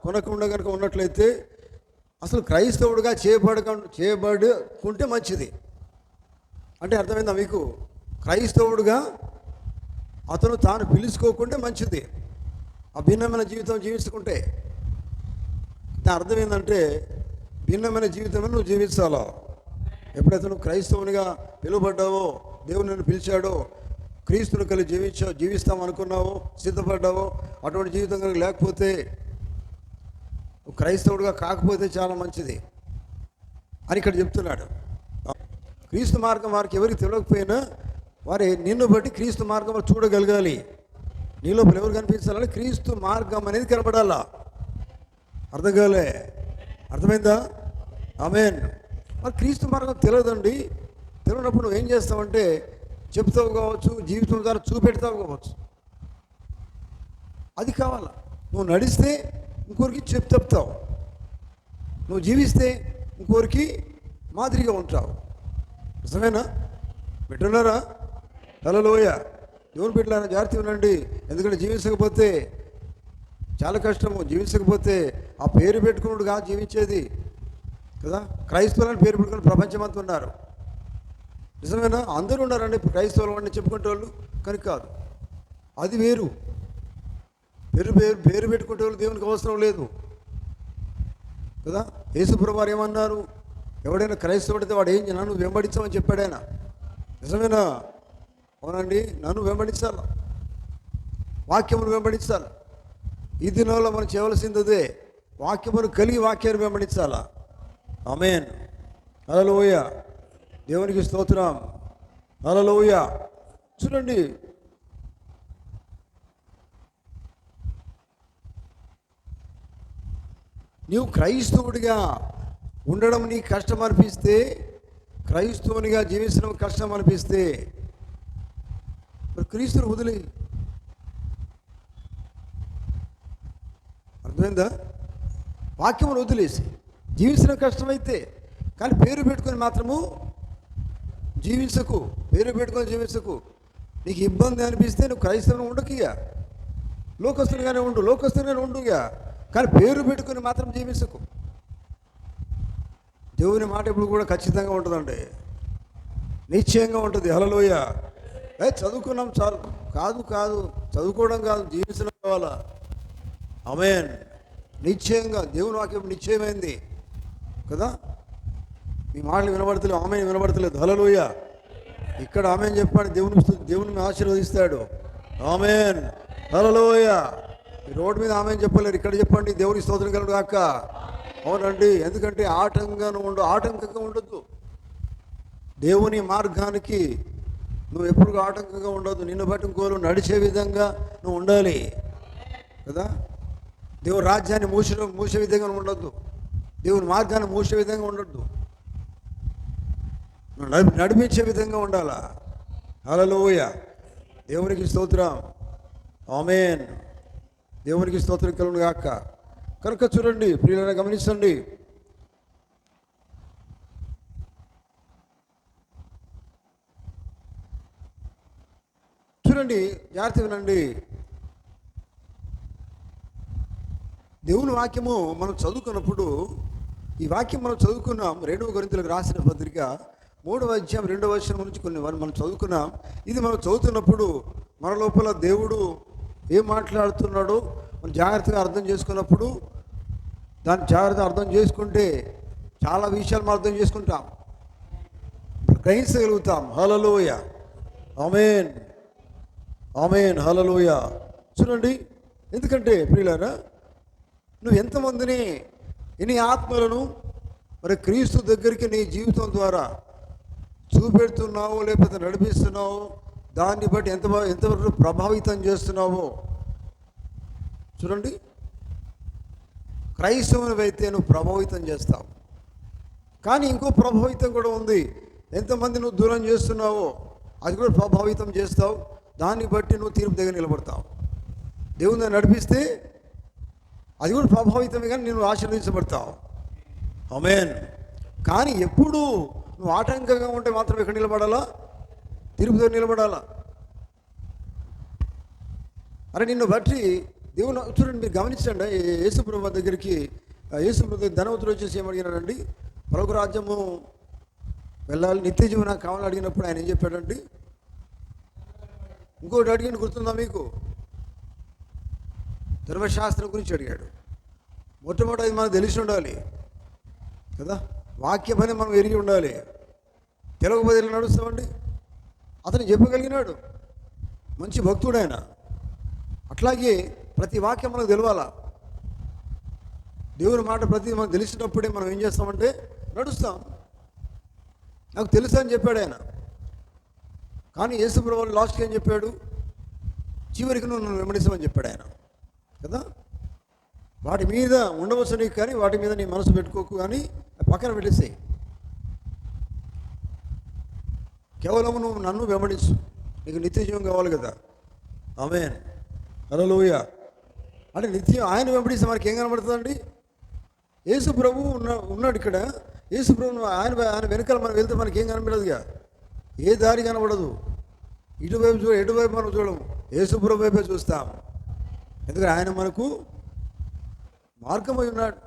కొనకుండా కనుక ఉన్నట్లయితే అసలు క్రైస్తవుడుగా చేయబడుకుంటే మంచిది. అంటే అర్థమైందా మీకు? క్రైస్తవుడుగా అతను తాను పిలుచుకోకుంటే మంచిది. ఆ భిన్నమైన జీవితం జీవించుకుంటే అర్థం ఏంటంటే భిన్నమైన జీవితం నువ్వు జీవించాలా. ఎప్పుడైతే నువ్వు క్రైస్తవునిగా పిలువబడ్డావో, దేవుడు నిన్ను పిలిచాడో, క్రీస్తుని కలిసి జీవిస్తాం అనుకున్నావో, సిద్ధపడ్డావో, అటువంటి జీవితం కనుక లేకపోతే, నువ్వు క్రైస్తవుడిగా కాకపోతే చాలా మంచిది అని ఇక్కడ చెప్తున్నాడు. క్రీస్తు మార్గం వారికి ఎవరికి తెలియకపోయినా వారి నిన్ను బట్టి క్రీస్తు మార్గం చూడగలగాలి. నీ లోపల ఎవరు కనిపించాలని క్రీస్తు మార్గం అనేది కనబడాలా. అర్థం కాలే? అర్థమైందా? ఆమేన్. మరి క్రీస్తు మార్గం తెలియదండి. తెలియనప్పుడు నువ్వు ఏం చేస్తావంటే చెప్తావు కావచ్చు, జీవితం ద్వారా చూపెడతావు కావచ్చు. అది కావాలా. నువ్వు నడిస్తే ఇంకోరికి చెప్తావు, నువ్వు జీవిస్తే ఇంకోరికి మాదిరిగా ఉంటావు. నిజమేనా? బిడ్డలారా, హల్లెలూయ. దేవుని బిడ్డలారా, జాగ్రత్త ఉండండి. ఎందుకంటే జీవించకపోతే చాలా కష్టము. జీవించకపోతే ఆ పేరు పెట్టుకున్నాడు కాదు జీవించేది కదా. క్రైస్తవులని పేరు పెట్టుకుని ప్రపంచమంతా ఉన్నారు. నిజమేనా? అందరూ ఉన్నారండి క్రైస్తవులు అని చెప్పుకుంటే వాళ్ళు, కానీ కాదు. అది వేరు. పేరు పెట్టుకుంటే వాళ్ళు దేవునికి అవసరం లేదు కదా. యేసుప్రభువు వారు ఏమన్నారు? ఎవడైనా క్రైస్తవుడితే వాడు ఏం నన్ను వెంబడించమని చెప్పాడు ఆయన. నిజమేనా? అవునండి. నన్ను వెంబడించాలి, వాక్యమును వెంబడించాలి. ఈ దినంలో మనం చేయవలసింది అదే. వాక్యమును కలిగి వాక్యాన్ని వెంబడించాలా. ఆమేన్. హల్లెలూయా. దేవునికి స్తోత్రం. హల్లెలూయా. చూడండి, నీవు క్రైస్తవుడిగా ఉండడం నీకు కష్టం అనిపిస్తే, క్రైస్తవునిగా జీవించడం కష్టం అనిపిస్తే మరి క్రీస్తుని వదిలే. అర్థమైందా? వాక్యమును వదిలేసి జీవించడం కష్టమైతే, కానీ పేరు పెట్టుకొని మాత్రము జీవించకు. పేరు పెట్టుకొని జీవించకు. నీకు ఇబ్బంది అనిపిస్తే నువ్వు క్రైస్తవుని ఉండకిగా, లోకస్తునిగానే ఉండుగా, కానీ పేరు పెట్టుకొని మాత్రం జీవించకు. దేవుని మాట ఎప్పుడు కూడా ఖచ్చితంగా ఉంటుందండి, నిశ్చయంగా ఉంటుంది. హల్లెలూయా. చదువుకున్నాం చాలు కాదు, చదువుకోవడం కాదు, జీవించడం కావాలా. ఆమేన్. నిశ్చయంగా దేవుని వాక్యం నిశ్చయమైంది కదా. మీ మాటలు వినబడతలేదు, ఆమేన్ వినబడతలేదు. హల్లెలూయా. ఇక్కడ ఆమేన్ చెప్పండి. దేవుని ఆశీర్వదిస్తాడు. ఆమేన్. హల్లెలూయా. ఈ రోడ్డు మీద ఆమేన్ చెప్పలేరు, ఇక్కడ చెప్పండి. దేవుని స్తోత్రం కలుగును గాక. అవునండి. ఎందుకంటే ఆటంకంగా ఉండొద్దు. దేవుని మార్గానికి నువ్వు ఎప్పుడు ఆటంకంగా ఉండొద్దు. నిన్ను బట్టి ఇంకోరు నడిచే విధంగా నువ్వు ఉండాలి కదా. దేవుని రాజ్యాన్ని మూసే విధంగా ఉండొద్దు. దేవుని మార్గాన్ని మూసే విధంగా ఉండొద్దు. నడిపించే విధంగా ఉండాలా. హల్లెలూయా. దేవునికి స్తోత్రం. ఆమేన్. దేవునికి స్తోత్రం కలుగును గాక. కనుక చూడండి ప్రియులారా, గమనించండి. చూడండి, జాగ్రత్త వినండి. దేవుని వాక్యము మనం చదువుకున్నప్పుడు, ఈ వాక్యం మనం చదువుకున్నాం 2 కొరింథీయులకు రాసిన పత్రిక 3వ అధ్యాయం 2వ వచనం నుంచి కొన్ని మనం చదువుకున్నాం. ఇది మనం చదువుతున్నప్పుడు మన లోపల దేవుడు ఏం మాట్లాడుతున్నాడో మనం జాగ్రత్తగా అర్థం చేసుకున్నప్పుడు, దాన్ని జాగ్రత్తగా అర్థం చేసుకుంటే చాలా విషయాలు మనం అర్థం చేసుకుంటాం, గ్రహించగలుగుతాం. హల్లెలూయా. ఆమేన్. ఆమేన్. హల్లెలూయా. చూడండి, ఎందుకంటే ప్రియులారా, నువ్వు ఎంతమందిని, ఎన్ని ఆత్మలను మరి క్రీస్తు దగ్గరికి నీ జీవితం ద్వారా చూపెడుతున్నావో లేకపోతే నడిపిస్తున్నావో, దాన్ని బట్టి ఎంతవరకు ప్రభావితం చేస్తున్నావో చూడండి. క్రైస్తవునివైతే నువ్వు ప్రభావితం చేస్తావు, కానీ ఇంకో ప్రభావితం కూడా ఉంది. ఎంతమంది నువ్వు దూరం చేస్తున్నావో అది కూడా ప్రభావితం చేస్తావు. దాన్ని బట్టి నువ్వు తీర్పు దగ్గర నిలబడతావు. దేవుని నడిపిస్తే అది కూడా ప్రభావితమే, కానీ నేను ఆశీర్వదించబడతావు. ఆమేన్. కానీ ఎప్పుడు నువ్వు ఆటంకంగా ఉంటే మాత్రం ఎక్కడ నిలబడాలా? తీర్పు దగ్గర నిలబడాలా. అరే నిన్ను బట్టి దేవుని చూడండి, మీరు గమనించండి. యేసుప్రభువు దగ్గరికి యేసుప్రభు ధనవంతుడు వచ్చేసి ఏమడిగినాడండి? పరలోక రాజ్యము వెళ్ళాలి, నిత్య జీవనం నాకు కావాలని అడిగినప్పుడు ఆయన ఏం చెప్పాడండి? ఇంకోటి అడిగిన గుర్తుందా మీకు? ధర్మశాస్త్రం గురించి అడిగాడు. మొట్టమొదటి అది మనకు తెలిసి ఉండాలి కదా. వాక్య పని మనం ఎరిగి ఉండాలి. తెలవకపోతే ఎలా నడుస్తామండి? అతను చెప్పగలిగినాడు, మంచి భక్తుడు ఆయన. అట్లాగే ప్రతి వాక్యం మనకు తెలవాలా. దేవుని మాట ప్రతి మనకు తెలిసినప్పుడే మనం ఏం చేస్తామంటే నడుస్తాం. నాకు తెలుసు అని చెప్పాడు ఆయన. కానీ యేసుప్రభువు లాస్ట్కి ఏం చెప్పాడు? చివరికి నువ్వు నన్ను వెంబడిస్తామని చెప్పాడు ఆయన కదా. వాటి మీద ఉండవచ్చు నీకు, కానీ వాటి మీద నీ మనసు పెట్టుకోకు, కానీ పక్కన పెట్టేసేయి. కేవలం నువ్వు నన్ను వెంబడించు, నీకు నిత్య జీవం కావాలి కదా. ఆమేన్, హల్లెలూయా. అంటే నిత్యం ఆయన వెంబడిస్తే మనకి ఏం కనబడుతుందండి? యేసు ప్రభువు ఉన్నాడు ఇక్కడ. యేసు ప్రభువు ఆయన వెనకాల మనం వెళ్తే మనకి ఏం కనబడదుగా, ఏ దారి కనబడదు. ఇటువైపు ఎటువైపు మనం చూడము, యేసు ప్రభు వైపే చూస్తాం. ఎందుకంటే ఆయన మనకు మార్గమై ఉన్నాడు,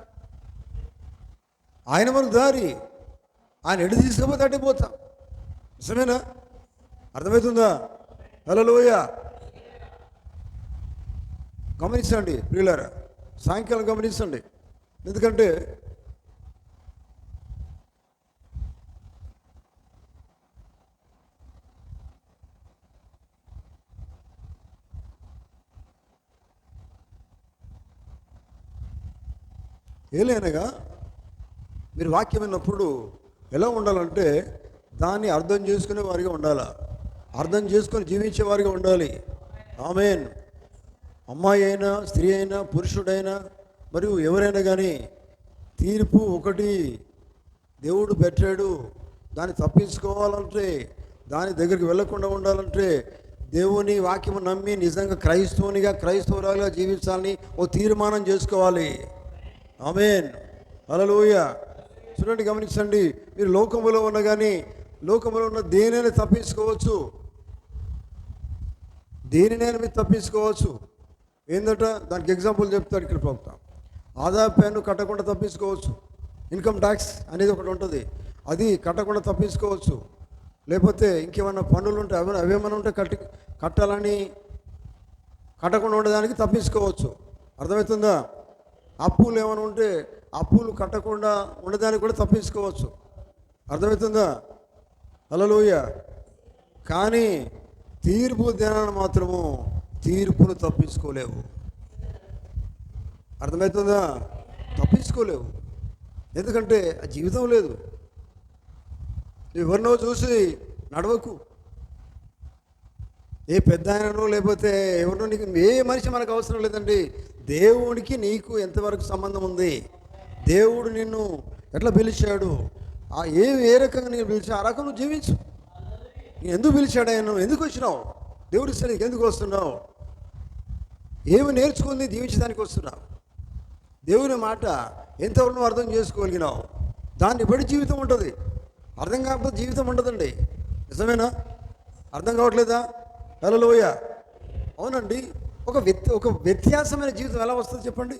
ఆయన మనకు దారి. ఆయన ఎటు తీసుకపోతే అటే పోతాం. నిజమేనా? అర్థమవుతుందా? హల్లెలూయా. గమనించండి ప్రియులారా, సాయంకాలం గమనించండి. ఎందుకంటే ఏలైనగా మీరు వాక్యం విన్నప్పుడు ఎలా ఉండాలంటే దాన్ని అర్థం చేసుకునే వారిగా ఉండాలా, అర్థం చేసుకొని జీవించే వారిగా ఉండాలి. ఆమేన్. అమ్మాయి అయినా, స్త్రీ అయినా, పురుషుడైనా, మరియు ఎవరైనా కానీ తీర్పు ఒకటి దేవుడు పెట్టాడు. దాన్ని తప్పించుకోవాలంటే, దాని దగ్గరికి వెళ్ళకుండా ఉండాలంటే దేవుని వాక్యము నమ్మి నిజంగా క్రైస్తవునిగా, క్రైస్తవురాలుగా జీవించాలని ఓ తీర్మానం చేసుకోవాలి. ఆమేన్, హల్లెలూయా. చూడండి, గమనించండి. మీరు లోకములో ఉన్న కానీ లోకములో ఉన్న దేనినైనా తప్పించుకోవచ్చు, దేనినైనా మీరు తప్పించుకోవచ్చు. ఏందట? దానికి ఎగ్జాంపుల్ చెప్తాడు ఇక్కడ ప్రభుత్వం. ఆదాయ పన్ను కట్టకుండా తప్పించుకోవచ్చు. ఇన్కమ్ ట్యాక్స్ అనేది ఒకటి ఉంటుంది, అది కట్టకుండా తప్పించుకోవచ్చు. లేకపోతే ఇంకేమన్నా పన్నులు ఉంటే అవేమన్నా ఉంటే కట్టాలని కట్టకుండా ఉండడానికి తప్పించుకోవచ్చు. అర్థమవుతుందా? అప్పులు ఏమైనా ఉంటే అప్పులు కట్టకుండా ఉండడానికి కూడా తప్పించుకోవచ్చు. అర్థమవుతుందా? హల్లెలూయా. కానీ తీర్పు దినాన్ని మాత్రము తీర్పును తప్పించుకోలేవు. అర్థమవుతుందా? తప్పించుకోలేవు. ఎందుకంటే ఆ జీవితం లేదు. ఎవరినో చూసి నడవకు. ఏ పెద్ద ఆయననో లేకపోతే ఎవరినో, నీకు ఏ మనిషి మనకు అవసరం లేదండి. దేవుడికి నీకు ఎంతవరకు సంబంధం ఉంది? దేవుడు నిన్ను ఎట్లా పిలిచాడు, ఏ రకంగా నేను పిలిచా ఆ రకం నువ్వు జీవించు. నేను ఎందుకు పిలిచాడు ఆయన? నువ్వు ఎందుకు వచ్చినావు? దేవుడి సరికి ఎందుకు వస్తున్నావు? ఏమి నేర్చుకుంది జీవించడానికి వస్తున్నావు? దేవుని మాట ఎంతవరకు నువ్వు అర్థం చేసుకోగలిగినావు? దాన్ని బట్టి జీవితం ఉంటుంది. అర్థం కాకపోతే జీవితం ఉండదండి. నిజమేనా? అర్థం కావట్లేదా? హల్లెలూయా. అవునండి. ఒక వ్యత్యాసమైన జీవితం ఎలా వస్తుంది చెప్పండి?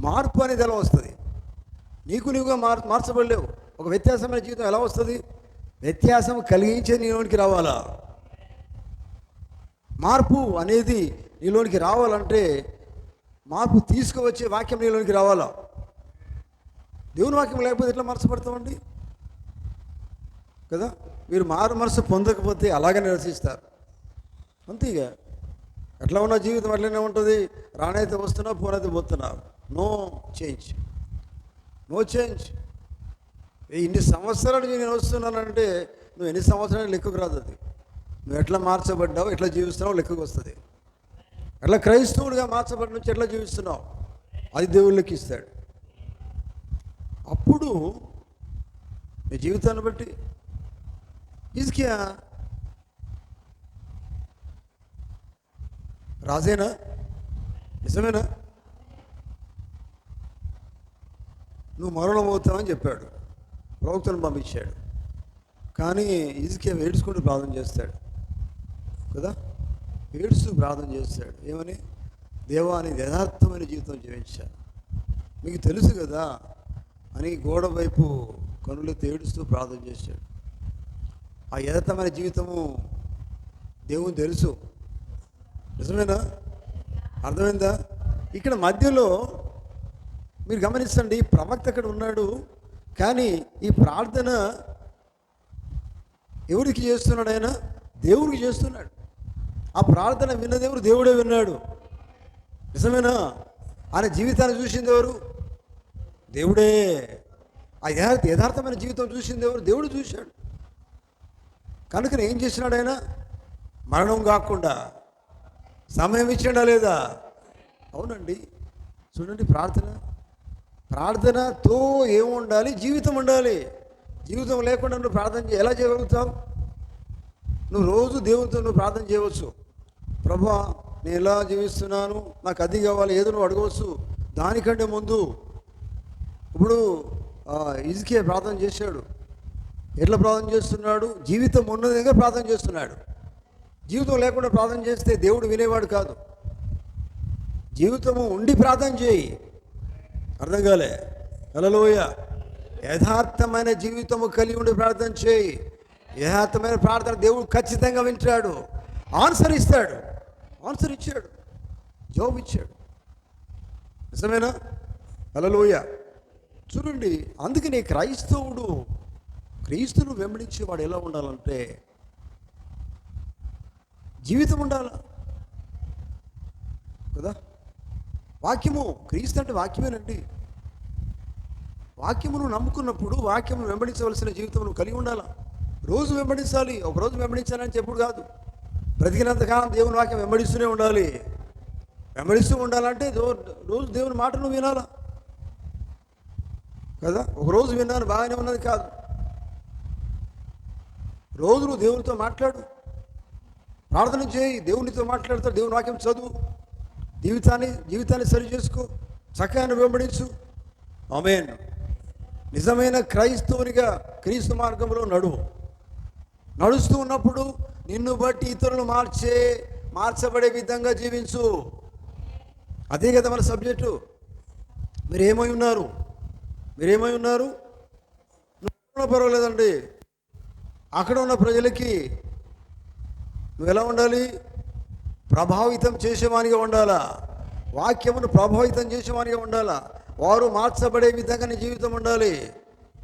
మార్పు అనేది ఎలా వస్తుంది? నీవుగా మార్చబడలేవు. ఒక వ్యత్యాసమైన జీవితం ఎలా వస్తుంది? వ్యత్యాసం కలిగించే నీలోనికి రావాలా? మార్పు అనేది నీలోనికి రావాలంటే మార్పు తీసుకువచ్చే వాక్యం నీలోనికి రావాలా? దేవుని వాక్యం లేకపోతే ఎట్లా మార్చబడతామండి కదా. మీరు మారు మనసు పొందకపోతే అలాగే నిరసిస్తారు. అంతేగా, ఎట్లా ఉన్న జీవితం అట్లనే ఉంటుంది. రానైతే వస్తున్నావు, పోనైతే పోతున్నావు. No change, no change. ఇన్ని సంవత్సరాలు నేను వస్తున్నానంటే నువ్వు ఎన్ని సంవత్సరాలు లెక్కకు రాదు. అది నువ్వు ఎట్లా మార్చబడ్డావు, ఎట్లా జీవిస్తున్నావు లెక్కకు వస్తుంది. ఎట్లా క్రైస్తవుడిగా మార్చబడి నుంచి ఎట్లా జీవిస్తున్నావు అది దేవుడు లెక్కిస్తాడు. అప్పుడు నీ జీవితాన్ని బట్టి హిజ్కియా రాజేనా? నిజమేనా? నువ్వు మరణం అవుతావని చెప్పాడు, ప్రవక్తను పంపించాడు. కానీ హిజ్కియా ఏడ్చుకుంటూ ప్రార్థన చేస్తాడు కదా. ఏడుస్తూ ప్రార్థన చేస్తాడు. ఏమని? దేవా, నీ యథార్థమైన జీవితం జీవించాను, మీకు తెలుసు కదా అని గోడ వైపు కనులెత్తి ఏడుస్తూ ప్రార్థన చేశాడు. ఆ యథార్థమైన జీవితము దేవుని తెలుసు. నిజమేనా? అర్థమైందా? ఇక్కడ మధ్యలో మీరు గమనించండి, ప్రవక్త అక్కడ ఉన్నాడు. కానీ ఈ ప్రార్థన ఎవరికి చేస్తున్నాడు ఆయన? దేవుడికి చేస్తున్నాడు. ఆ ప్రార్థన విన్న దేవుడు దేవుడే విన్నాడు. నిజమేనా? ఆయన జీవితాన్ని చూసింది ఎవరు? దేవుడే. ఆ యథార్థమైన జీవితం చూసింది ఎవరు? దేవుడు చూశాడు. కనుక ఏం చేసినాడు ఆయన? మరణం కాకుండా సమయం ఇచ్చాడా లేదా? అవునండి. చూడండి, ప్రార్థనతో ఏముండాలి? జీవితం ఉండాలి. జీవితం లేకుండా నువ్వు ప్రార్థన ఎలా చేయగలుగుతావు? నువ్వు రోజు దేవునితో నువ్వు ప్రార్థన చేయవచ్చు. ప్రభువా, నేను ఎలా జీవిస్తున్నాను, నాకు అది కావాలి, ఏదో నువ్వు అడగవచ్చు. దానికంటే ముందు ఇప్పుడు హిజ్కియా ప్రార్థన చేశాడు. ఎట్లా ప్రార్థన చేస్తున్నాడు? జీవితం ఉన్నదిగా ప్రార్థన చేస్తున్నాడు. జీవితం లేకుండా ప్రార్థన చేస్తే దేవుడు వినేవాడు కాదు. జీవితము ఉండి ప్రార్థన చేయి. అర్థం కాలే? హల్లెలూయా. యథార్థమైన జీవితము కలిగి ఉండి ప్రార్థన చేయి. యథార్థమైన ప్రార్థన దేవుడు ఖచ్చితంగా వింటాడు, ఆన్సర్ ఇస్తాడు. ఆన్సర్ ఇచ్చాడు, జవాబు ఇచ్చాడు. నిజమేనా? హల్లెలూయా. చూడండి, అందుకని క్రీస్తును వెంబడించేవాడు ఎలా ఉండాలంటే జీవితం ఉండాలి కదా. వాక్యము, క్రీస్తు అంటే వాక్యమేనండి. వాక్యమును నమ్ముకున్నప్పుడు వాక్యమును వెంబడించవలసిన జీవితం నువ్వు కలిగి ఉండాలి. రోజు వెంబడించాలి. ఒకరోజు వెంబడించాలని చెప్పుడు కాదు. బ్రతికినంతకాలం దేవుని వాక్యం వెంబడిస్తూనే ఉండాలి. వెంబడిస్తూ ఉండాలంటే రోజు దేవుని మాట నువ్వు వినాలా కదా. ఒకరోజు విన్నాను బాగానే ఉన్నది కాదు. రోజు నువ్వు దేవునితో మాట్లాడు, ప్రార్థన చేయి, దేవునితో మాట్లాడతాడు. దేవుని వాక్యం చదువు, జీవితాన్ని సరి చేసుకో, చక్కగా వెంబడించు. ఆమేన్. నిజమైన క్రైస్తవునిగా క్రీస్తు మార్గంలో నడుస్తూ ఉన్నప్పుడు నిన్ను బట్టి ఇతరులు మార్చబడే విధంగా జీవించు. అదే కదా మన సబ్జెక్టు. మీరేమై ఉన్నారు? నువ్వు పర్వాలేదండి. అక్కడ ఉన్న ప్రజలకి నువ్వు ఎలా ఉండాలి? ప్రభావితం చేసేవానిగా ఉండాలా. వాక్యమును ప్రభావితం చేసేవానిగా ఉండాలా. వారు మార్చబడే విధంగా నీ జీవితం ఉండాలి.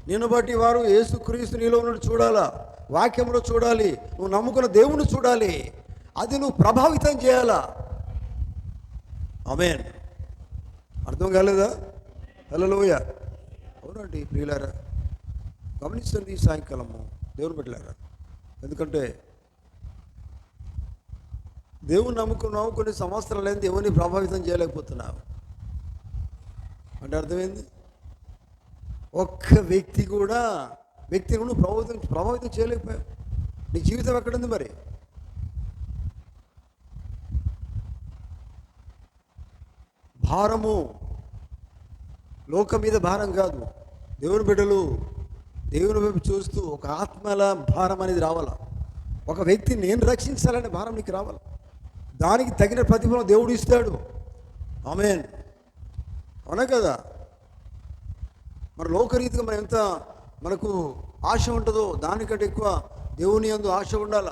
నిన్ను బట్టి వారు యేసుక్రీస్తు నీలో ఉన్నట్టు చూడాలా, వాక్యమును చూడాలి, నువ్వు నమ్ముకున్న దేవుని చూడాలి. అది నువ్వు ప్రభావితం చేయాలా. ఆమేన్. అర్థం కాలేదా? హల్లెలూయా. అవునండి ప్రియులారా, గమనిస్తుంది ఈ సాయంకాలము దేవుని బిడ్డలారా. ఎందుకంటే దేవుని నమ్ముకున్నావు, కొన్ని సంవత్సరాలు అయింది, దేవుని ప్రభావితం చేయలేకపోతున్నావు అంటే అర్థమైంది. ఒక్క వ్యక్తిని నువ్వు ప్రభావితం చేయలేకపోయావు. నీ జీవితం ఎక్కడుంది మరి? భారము లోకం మీద భారం కాదు. దేవుని బిడ్డలు దేవుని వైపు చూస్తూ ఒక ఆత్మల భారం అనేది రావాలా. ఒక వ్యక్తిని నేను రక్షించాలనే భారం నీకు రావాలి. దానికి తగిన ప్రతిఫలం దేవుడు ఇస్తాడు. ఆమేన్. అవునా కదా? మరి లోకరీతిగా మనం ఎంత మనకు ఆశ ఉంటుందో దానికంటే ఎక్కువ దేవుని యందు ఆశ ఉండాల.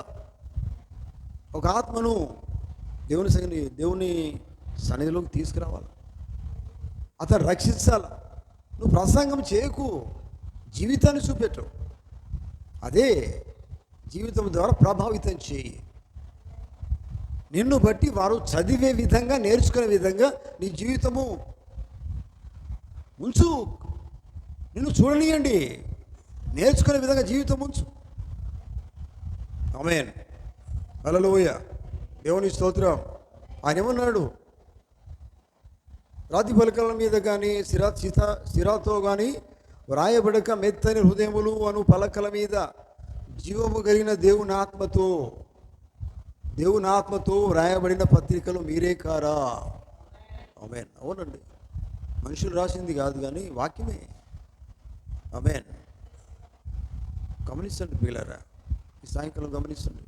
ఒక ఆత్మను దేవుని సన్నిధిలోకి తీసుకురావాలి, అతను రక్షించాలి. నువ్వు ప్రసంగం చేయకు, జీవితాన్ని చూపెట్టు. అదే జీవితం ద్వారా ప్రభావితం చేయి. నిన్ను బట్టి వారు చదివే విధంగా, నేర్చుకునే విధంగా నీ జీవితము ఉంచు. నిన్ను చూడనియండి, నేర్చుకునే విధంగా జీవితం ఉంచు. ఆమేన్. హల్లెలూయా. దేవుని స్తోత్రం. ఆయన ఏమన్నాడు? రాతి పలకల మీద కానీ సిరాతో కానీ వ్రాయబడక మెత్తని హృదయములు అను పలకల మీద జీవము కలిగిన దేవుని ఆత్మతో వ్రాయబడిన పత్రికలు మీరే కారా? ఆమేన్. అవునండి, మనుషులు రాసింది కాదు కానీ వాక్యమే. ఆమేన్. గమనించండి పిల్లరా, ఈ సాయంకాలం గమనించండి.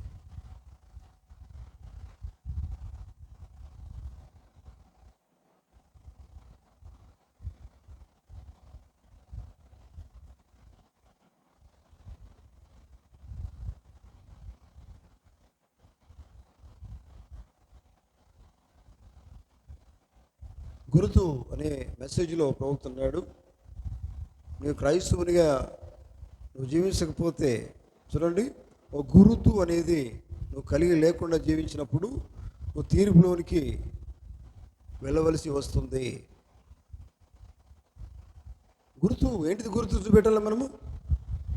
గురుతు అనే మెసేజ్లో ప్రవక్తున్నాడు, నువ్వు క్రైస్తవునిగా నువ్వు జీవించకపోతే, చూడండి, ఒక గురుతు అనేది నువ్వు కలిగి లేకుండా జీవించినప్పుడు నువ్వు తీర్పులోనికి వెళ్ళవలసి వస్తుంది. గుర్తు ఏంటిది? గుర్తు చూపెట్టాలి మనము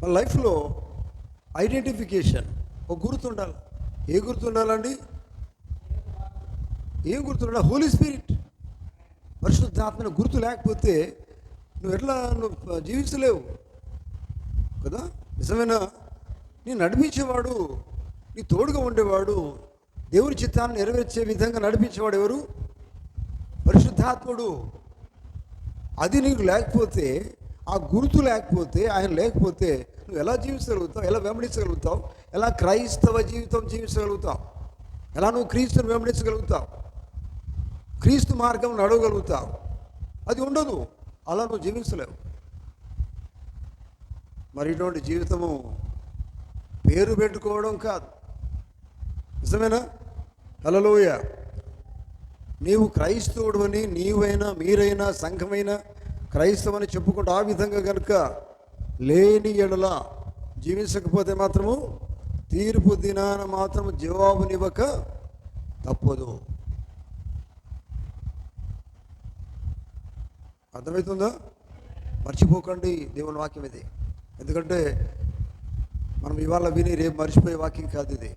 మన లైఫ్లో. ఐడెంటిఫికేషన్, ఒక గుర్తు ఉండాలి. ఏ గుర్తు ఉండాలండి? ఏం గుర్తు ఉండాలి? హోలీ స్పిరిట్, పరిశుద్ధాత్మ గుర్తు లేకపోతే నువ్వు ఎట్లా నువ్వు జీవించలేవు కదా. నిజమేనా? నీ నడిపించేవాడు, నీ తోడుగా ఉండేవాడు, దేవుని చిత్తాన్ని నెరవేర్చే విధంగా నడిపించేవాడు ఎవరు? పరిశుద్ధాత్ముడు. అది నీకు లేకపోతే, ఆ గుర్తు లేకపోతే, ఆయన లేకపోతే నువ్వు ఎలా జీవించగలుగుతావు? ఎలా వెంబడించగలుగుతావు? ఎలా క్రైస్తవ జీవితం జీవించగలుగుతావు? ఎలా నువ్వు క్రీస్తుని వెంబడించగలుగుతావు? క్రీస్తు మార్గం నడవగలుగుతావు? అది ఉండదు. అలా నువ్వు జీవించలేవు. మరి ఇటువంటి జీవితము పేరు పెట్టుకోవడం కాదు. నిజమేనా? హల్లెలూయా. నీవు క్రైస్తవుడు అని నీవైనా మీరైనా సంఘమైనా క్రైస్తవని చెప్పుకుంటూ ఆ విధంగా కనుక లేని ఎడల జీవించకపోతే మాత్రము తీర్పు దినాన మాత్రము జవాబునివ్వక తప్పదు. అర్థమవుతుందా? మర్చిపోకండి దేవుని వాక్యం ఇది. ఎందుకంటే మనం ఇవాళ విని రేపు మర్చిపోయే వాక్యం కాదు ఇది.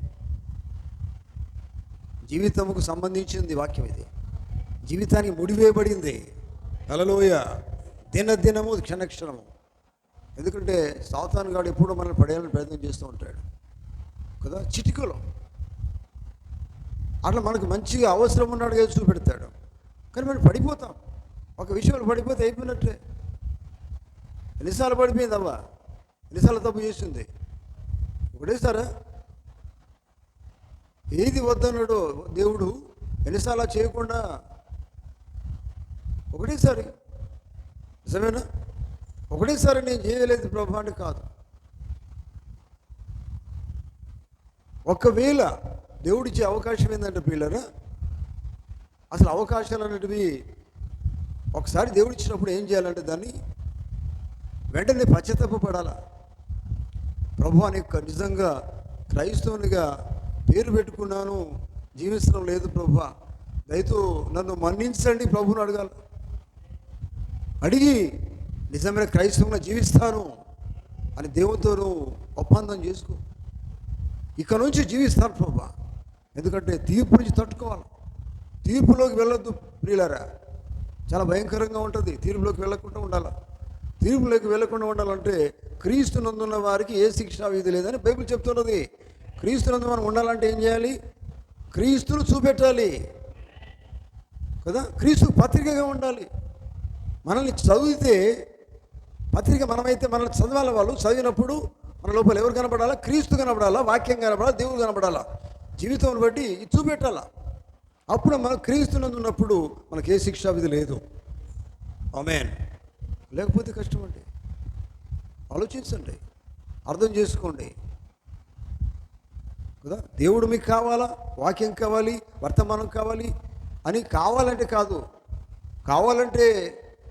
జీవితముకు సంబంధించింది వాక్యం ఇది. జీవితానికి ముడివేయబడింది. హల్లెలూయా. దినదినము క్షణక్షణము. ఎందుకంటే సాతాను గాడు ఎప్పుడూ మనల్ని పడేయాలని ప్రయత్నం చేస్తూ ఉంటాడు కదా, చిటికలో. అట్లా మనకు మంచిగా అవసరం ఉన్నాడు కదా చూపెడతాడు, కానీ మనం పడిపోతాం. ఒక విషయంలో పడిపోతే అయిపోయినట్టే. ఎన్నిసార్లు పడిపోయింది అవ్వ, ఎన్నిసార్లు తప్పు చేసింది? ఒకటేసారా? ఏది వద్దన్నాడో దేవుడు ఎన్నిసార్లు చేయకుండా ఒకటేసారి. నిజమేనా? ఒకటేసారి నేను చేయలేదు ప్రభు అని కాదు. ఒకవేళ దేవుడిచ్చే అవకాశం ఏంటంటే పిల్లరా, అసలు అవకాశాలు అనేటివి ఒకసారి దేవుడు ఇచ్చినప్పుడు ఏం చేయాలంటే దాన్ని వెంటనే పశ్చాత్తాపపడాలా. ప్రభు అని నిజంగా క్రైస్తవునిగా పేరు పెట్టుకున్నాను, జీవించడం లేదు ప్రభు, దయతో నన్ను మన్నించండి ప్రభుని అడగాలి. అడిగి నిజమైన క్రైస్తవంగా జీవిస్తాను అని దేవునితో ఒప్పందం చేసుకో. ఇక నుంచి జీవిస్తాను ప్రభు. ఎందుకంటే తీర్పు నుంచి తట్టుకోవాలి. తీర్పులోకి వెళ్ళొద్దు ప్రియులారా, చాలా భయంకరంగా ఉంటుంది. తీర్పులోకి వెళ్ళకుండా ఉండాలి. తీర్పులోకి వెళ్ళకుండా ఉండాలంటే క్రీస్తునందున్న వారికి ఏ శిక్షా విధి లేదని బైబిల్ చెప్తున్నది. క్రీస్తునందు మనం ఉండాలంటే ఏం చేయాలి? క్రీస్తును చూపెట్టాలి కదా. క్రీస్తు పత్రికగా ఉండాలి. మనల్ని చదివితే పత్రిక మనమైతే మనల్ని చదవాలి. వాళ్ళు చదివినప్పుడు మన లోపల ఎవరు కనపడాలా? క్రీస్తు కనపడాలా, వాక్యం కనపడాలా, దేవుడు కనపడాలా, జీవితం బట్టి చూపెట్టాలా. అప్పుడు మనం క్రీస్తునందు ఉన్నప్పుడు మనకి ఏ శిక్షా విధి లేదు. ఆమేన్. లేకపోతే కష్టం అండి. ఆలోచించండి, అర్థం చేసుకోండి కదా. దేవుడు మీకు కావాలా, వాక్యం కావాలి, వర్తమానం కావాలి అని కావాలంటే కాదు, కావాలంటే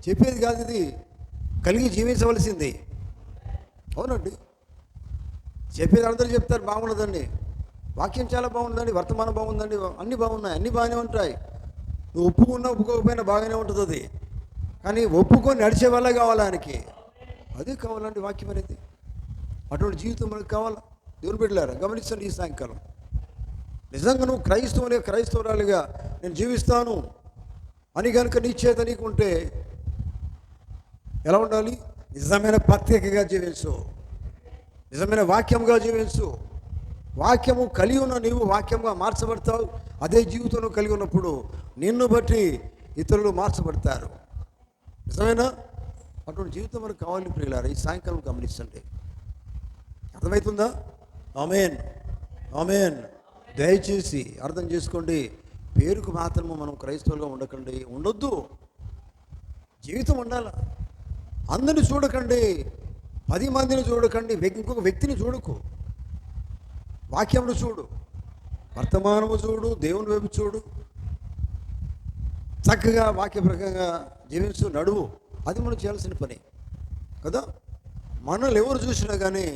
చెప్పేది కాదు. ఇది కలిగి జీవించవలసింది. అవునండి. చెప్పేది అందరూ చెప్తారు బాగున్నదండి, వాక్యం చాలా బాగుందండి, వర్తమానం బాగుందండి, అన్నీ బాగున్నాయి, అన్నీ బాగానే ఉంటాయి. నువ్వు ఒప్పుకున్నా ఒప్పుకోకపోయినా బాగానే ఉంటుంది అది. కానీ ఒప్పుకొని నడిచే వల్ల కావాలా ఆయనకి? అదే కావాలండి వాక్యం అనేది. అటువంటి జీవితం మనకు కావాలా? దేవుని బిడ్డలారా గమనించండి. ఈ సాయంకాలం నిజంగా నువ్వు క్రైస్తవురాలిగా నేను జీవిస్తాను అని కనుక నీ చేత నీకుంటే ఎలా ఉండాలి? నిజమైన పత్రికగా జీవించు, నిజమైన వాక్యంగా జీవించు. వాక్యము కలిగి ఉన్న నీవు వాక్యంగా మార్చబడతావు. అదే జీవితంలో కలిగి ఉన్నప్పుడు నిన్ను బట్టి ఇతరులు మార్చబడతారు. నిజమేనా? అటువంటి జీవితం మనకు కావాలి ప్రియులారా. ఈ సాయంకాలం గమనించండి. అర్థమవుతుందా? ఆమేన్, ఆమేన్. దయచేసి అర్థం చేసుకోండి. పేరుకు మాత్రము మనం క్రైస్తవులుగా ఉండకండి, ఉండొద్దు. జీవితం ఉండాల. అందరిని చూడకండి, 10 మందిని చూడకండి, ఇంకొక వ్యక్తిని చూడకు. వాక్యమును చూడు, వర్తమానము చూడు, దేవుని వైపు చూడు, చక్కగా వాక్య ప్రకారంగా జీవించు, నడువు. అది మనం చేయాల్సిన పని కదా. మనల్ని ఎవరు చూసినా కానీ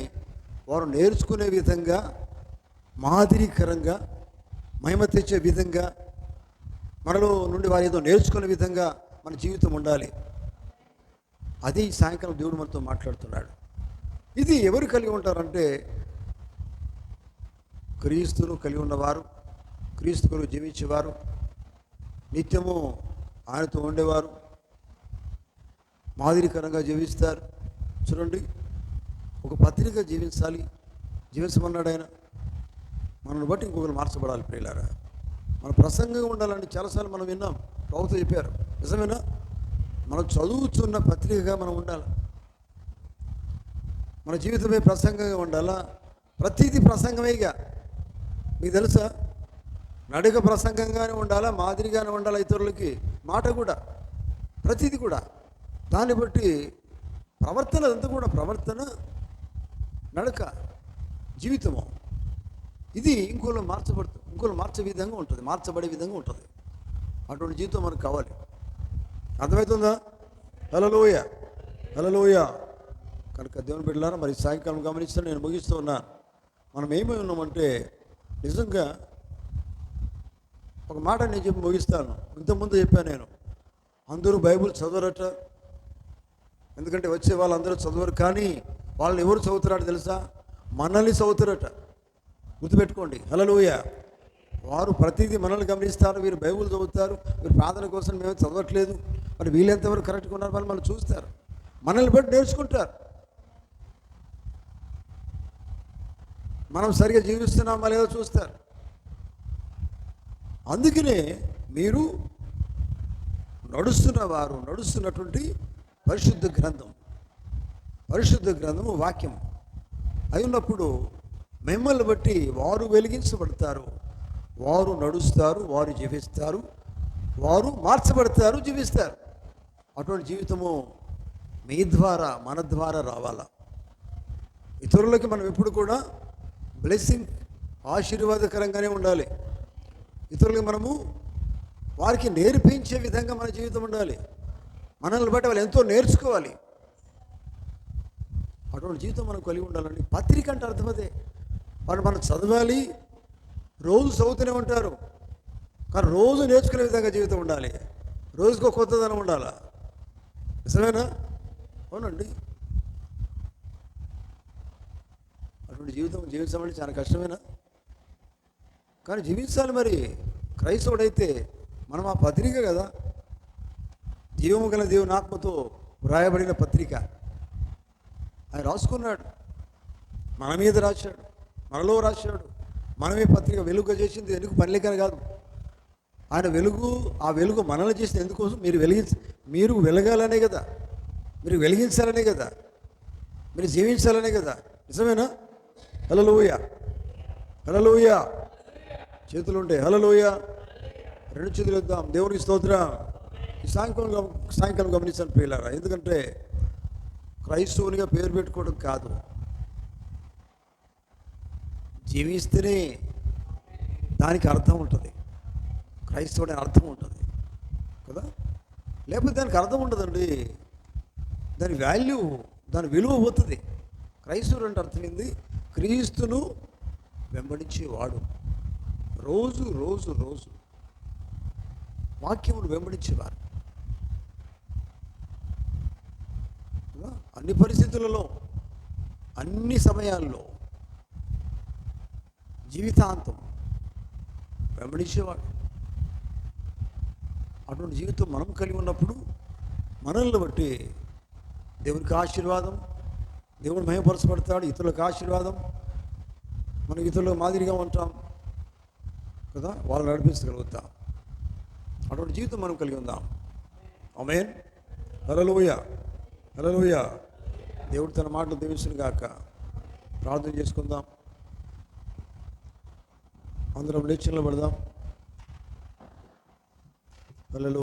వారు నేర్చుకునే విధంగా, మాదిరికరంగా, మహిమ తెచ్చే విధంగా, మనలో నుండి వారు ఏదో నేర్చుకునే విధంగా మన జీవితం ఉండాలి. అది ఈ సాయంకాలం దేవుడు మనతో మాట్లాడుతున్నాడు. ఇది ఎవరు కలిగి ఉంటారంటే క్రీస్తును కలిగి ఉన్నవారు, క్రీస్తు కొరకు జీవించేవారు, నిత్యము ఆయనతో ఉండేవారు, మాదిరికరంగా జీవిస్తారు. చూడండి, ఒక పత్రిక జీవించాలి, జీవించమన్నాడు ఆయన. మనల్ని బట్టి ఇంకొకరు మార్చబడాలి. ప్రియులారా, మన ప్రసంగంగా ఉండాలని చాలాసార్లు మనం విన్నాం, ప్రభుత్వం చెప్పారు. నిజమేనా? మనం చదువుతున్న పత్రికగా మనం ఉండాలి. మన జీవితమే ప్రసంగంగా ఉండాలా? ప్రతిదీ ప్రసంగమేగా. మీకు తెలుసా, నడుక ప్రసంగంగానే ఉండాలా, మాదిరిగానే ఉండాలా ఇతరులకి, మాట కూడా, ప్రతిదీ కూడా. దాన్ని బట్టి ప్రవర్తన అంతా కూడా, ప్రవర్తన, నడక, జీవితము, ఇది ఇంకోళ్ళు మార్చే విధంగా ఉంటుంది, మార్చబడే విధంగా ఉంటుంది. అటువంటి జీవితం మనకు కావాలి. అర్థమవుతుందా? హల్లెలూయ, హల్లెలూయ. కనుక దేవుని బిడ్డలారా, మరి సాయంకాలం గమనిస్తే నేను ముగిస్తూ ఉన్నాను. మనం ఏమై ఉన్నామంటే, నిజంగా ఒక మాట నేను చెప్పి ముగిస్తాను. ఇంతకుముందు చెప్పాను నేను, అందరూ బైబిల్ చదవరట. ఎందుకంటే వచ్చే వాళ్ళందరూ చదవరు. కానీ వాళ్ళని ఎవరు చదువుతారట తెలుసా? మనల్ని చదువుతారట. గుర్తుపెట్టుకోండి. హల్లెలూయ. వారు ప్రతిదీ మనల్ని గమనిస్తారు. వీరు బైబిల్ చదువుతారు, వీరు ప్రార్థన కోసం మేము చదవట్లేదు, మరి వీళ్ళెంతవరకు కరెక్ట్గా ఉన్నారు వాళ్ళు మనం చూస్తారు. మనల్ని బట్టి నేర్చుకుంటారు. మనం సరిగా జీవిస్తున్నామా లేదో చూస్తారు. అందుకనే మీరు నడుస్తున్నటువంటి పరిశుద్ధ గ్రంథము వాక్యం అయి ఉన్నప్పుడు మిమ్మల్ని బట్టి వారు వెలిగించబడతారు, వారు నడుస్తారు, వారు జీవిస్తారు, వారు మార్చబడతారు, జీవిస్తారు. అటువంటి జీవితము మీ ద్వారా, మన ద్వారా రావాలా. ఇతరులకి మనం ఎప్పుడు కూడా బ్లెస్సింగ్, ఆశీర్వాదకరంగానే ఉండాలి. ఇతరులకి మనము వారికి నేర్పించే విధంగా మన జీవితం ఉండాలి. మనల్ని బట్టి వాళ్ళు ఎంతో నేర్చుకోవాలి. అటువంటి జీవితం మనం కలిగి ఉండాలండి. పత్రిక అంటే అర్థమదే. మనం చదవాలి, రోజు చదువుతూనే ఉంటారు, కానీ రోజు నేర్చుకునే విధంగా జీవితం ఉండాలి. రోజుకో కొత్తదనం ఉండాలా. నిజమేనా? అవునండి. అటువంటి జీవితం జీవించాలంటే చాలా కష్టమేనా? కానీ జీవించాలి. మరి క్రైస్తవుడైతే మనం ఆ పత్రిక కదా, జీవము గల దేవుని ఆత్మతో వ్రాయబడిన పత్రిక. ఆయన రాసుకున్నాడు, మన మీద రాశాడు, మనలో రాశాడు. మనమే పత్రిక వెలుగుగా చేసింది ఎందుకు? పనిలేకని కాదు. ఆయన వెలుగు, ఆ వెలుగు మనల్ని చేసింది ఎందుకోసం? మీరు వెలగాలనే కదా, మీరు వెలిగించాలనే కదా, మీరు జీవించాలనే కదా. నిజమేనా? హల్లెలూయా, హల్లెలూయా. చేతులు ఉంటాయి. హల్లెలూయా. రెండు చేతులు ఇద్దాం. దేవునికి స్తోత్రం. ఈ సాయంకాలం గమనించాను ప్రియులారా. ఎందుకంటే క్రైస్తవునిగా పేరు పెట్టుకోవడం కాదు, జీవిస్తేనే దానికి అర్థం ఉంటుంది. క్రైస్తవుడి అర్థం ఉంటుంది కదా, లేకపోతే దానికి అర్థం ఉండదండి. దాని వాల్యూ, దాని విలువ పోతుంది. క్రైస్తవుడు అంటే అర్థమైంది క్రీస్తును వెంబడించేవాడు. రోజు రోజు రోజు వాక్యమును వెంబడించేవారు. అన్ని పరిస్థితులలో, అన్ని సమయాల్లో, జీవితాంతం వెంబడించేవాడు. అటువంటి జీవితం మనం కలిగి ఉన్నప్పుడు మనల్ని బట్టి దేవునికి ఆశీర్వాదం, దేవుడు మహిమపరచబడతాడు, ఇతరులకు ఆశీర్వాదం. మనం ఇతరులకు మాదిరిగా ఉంటాం కదా, వాళ్ళు నడిపించగలుగుతాం. అటువంటి జీవితం మనం కలిగి ఉందాం. ఆమేన్. హల్లెలూయా, హల్లెలూయా. దేవుడు తన మాటలు దీవించును గాక. ప్రార్థన చేసుకుందాం. అందరం లేచి నిలబడదాం. హల్లెలూయా.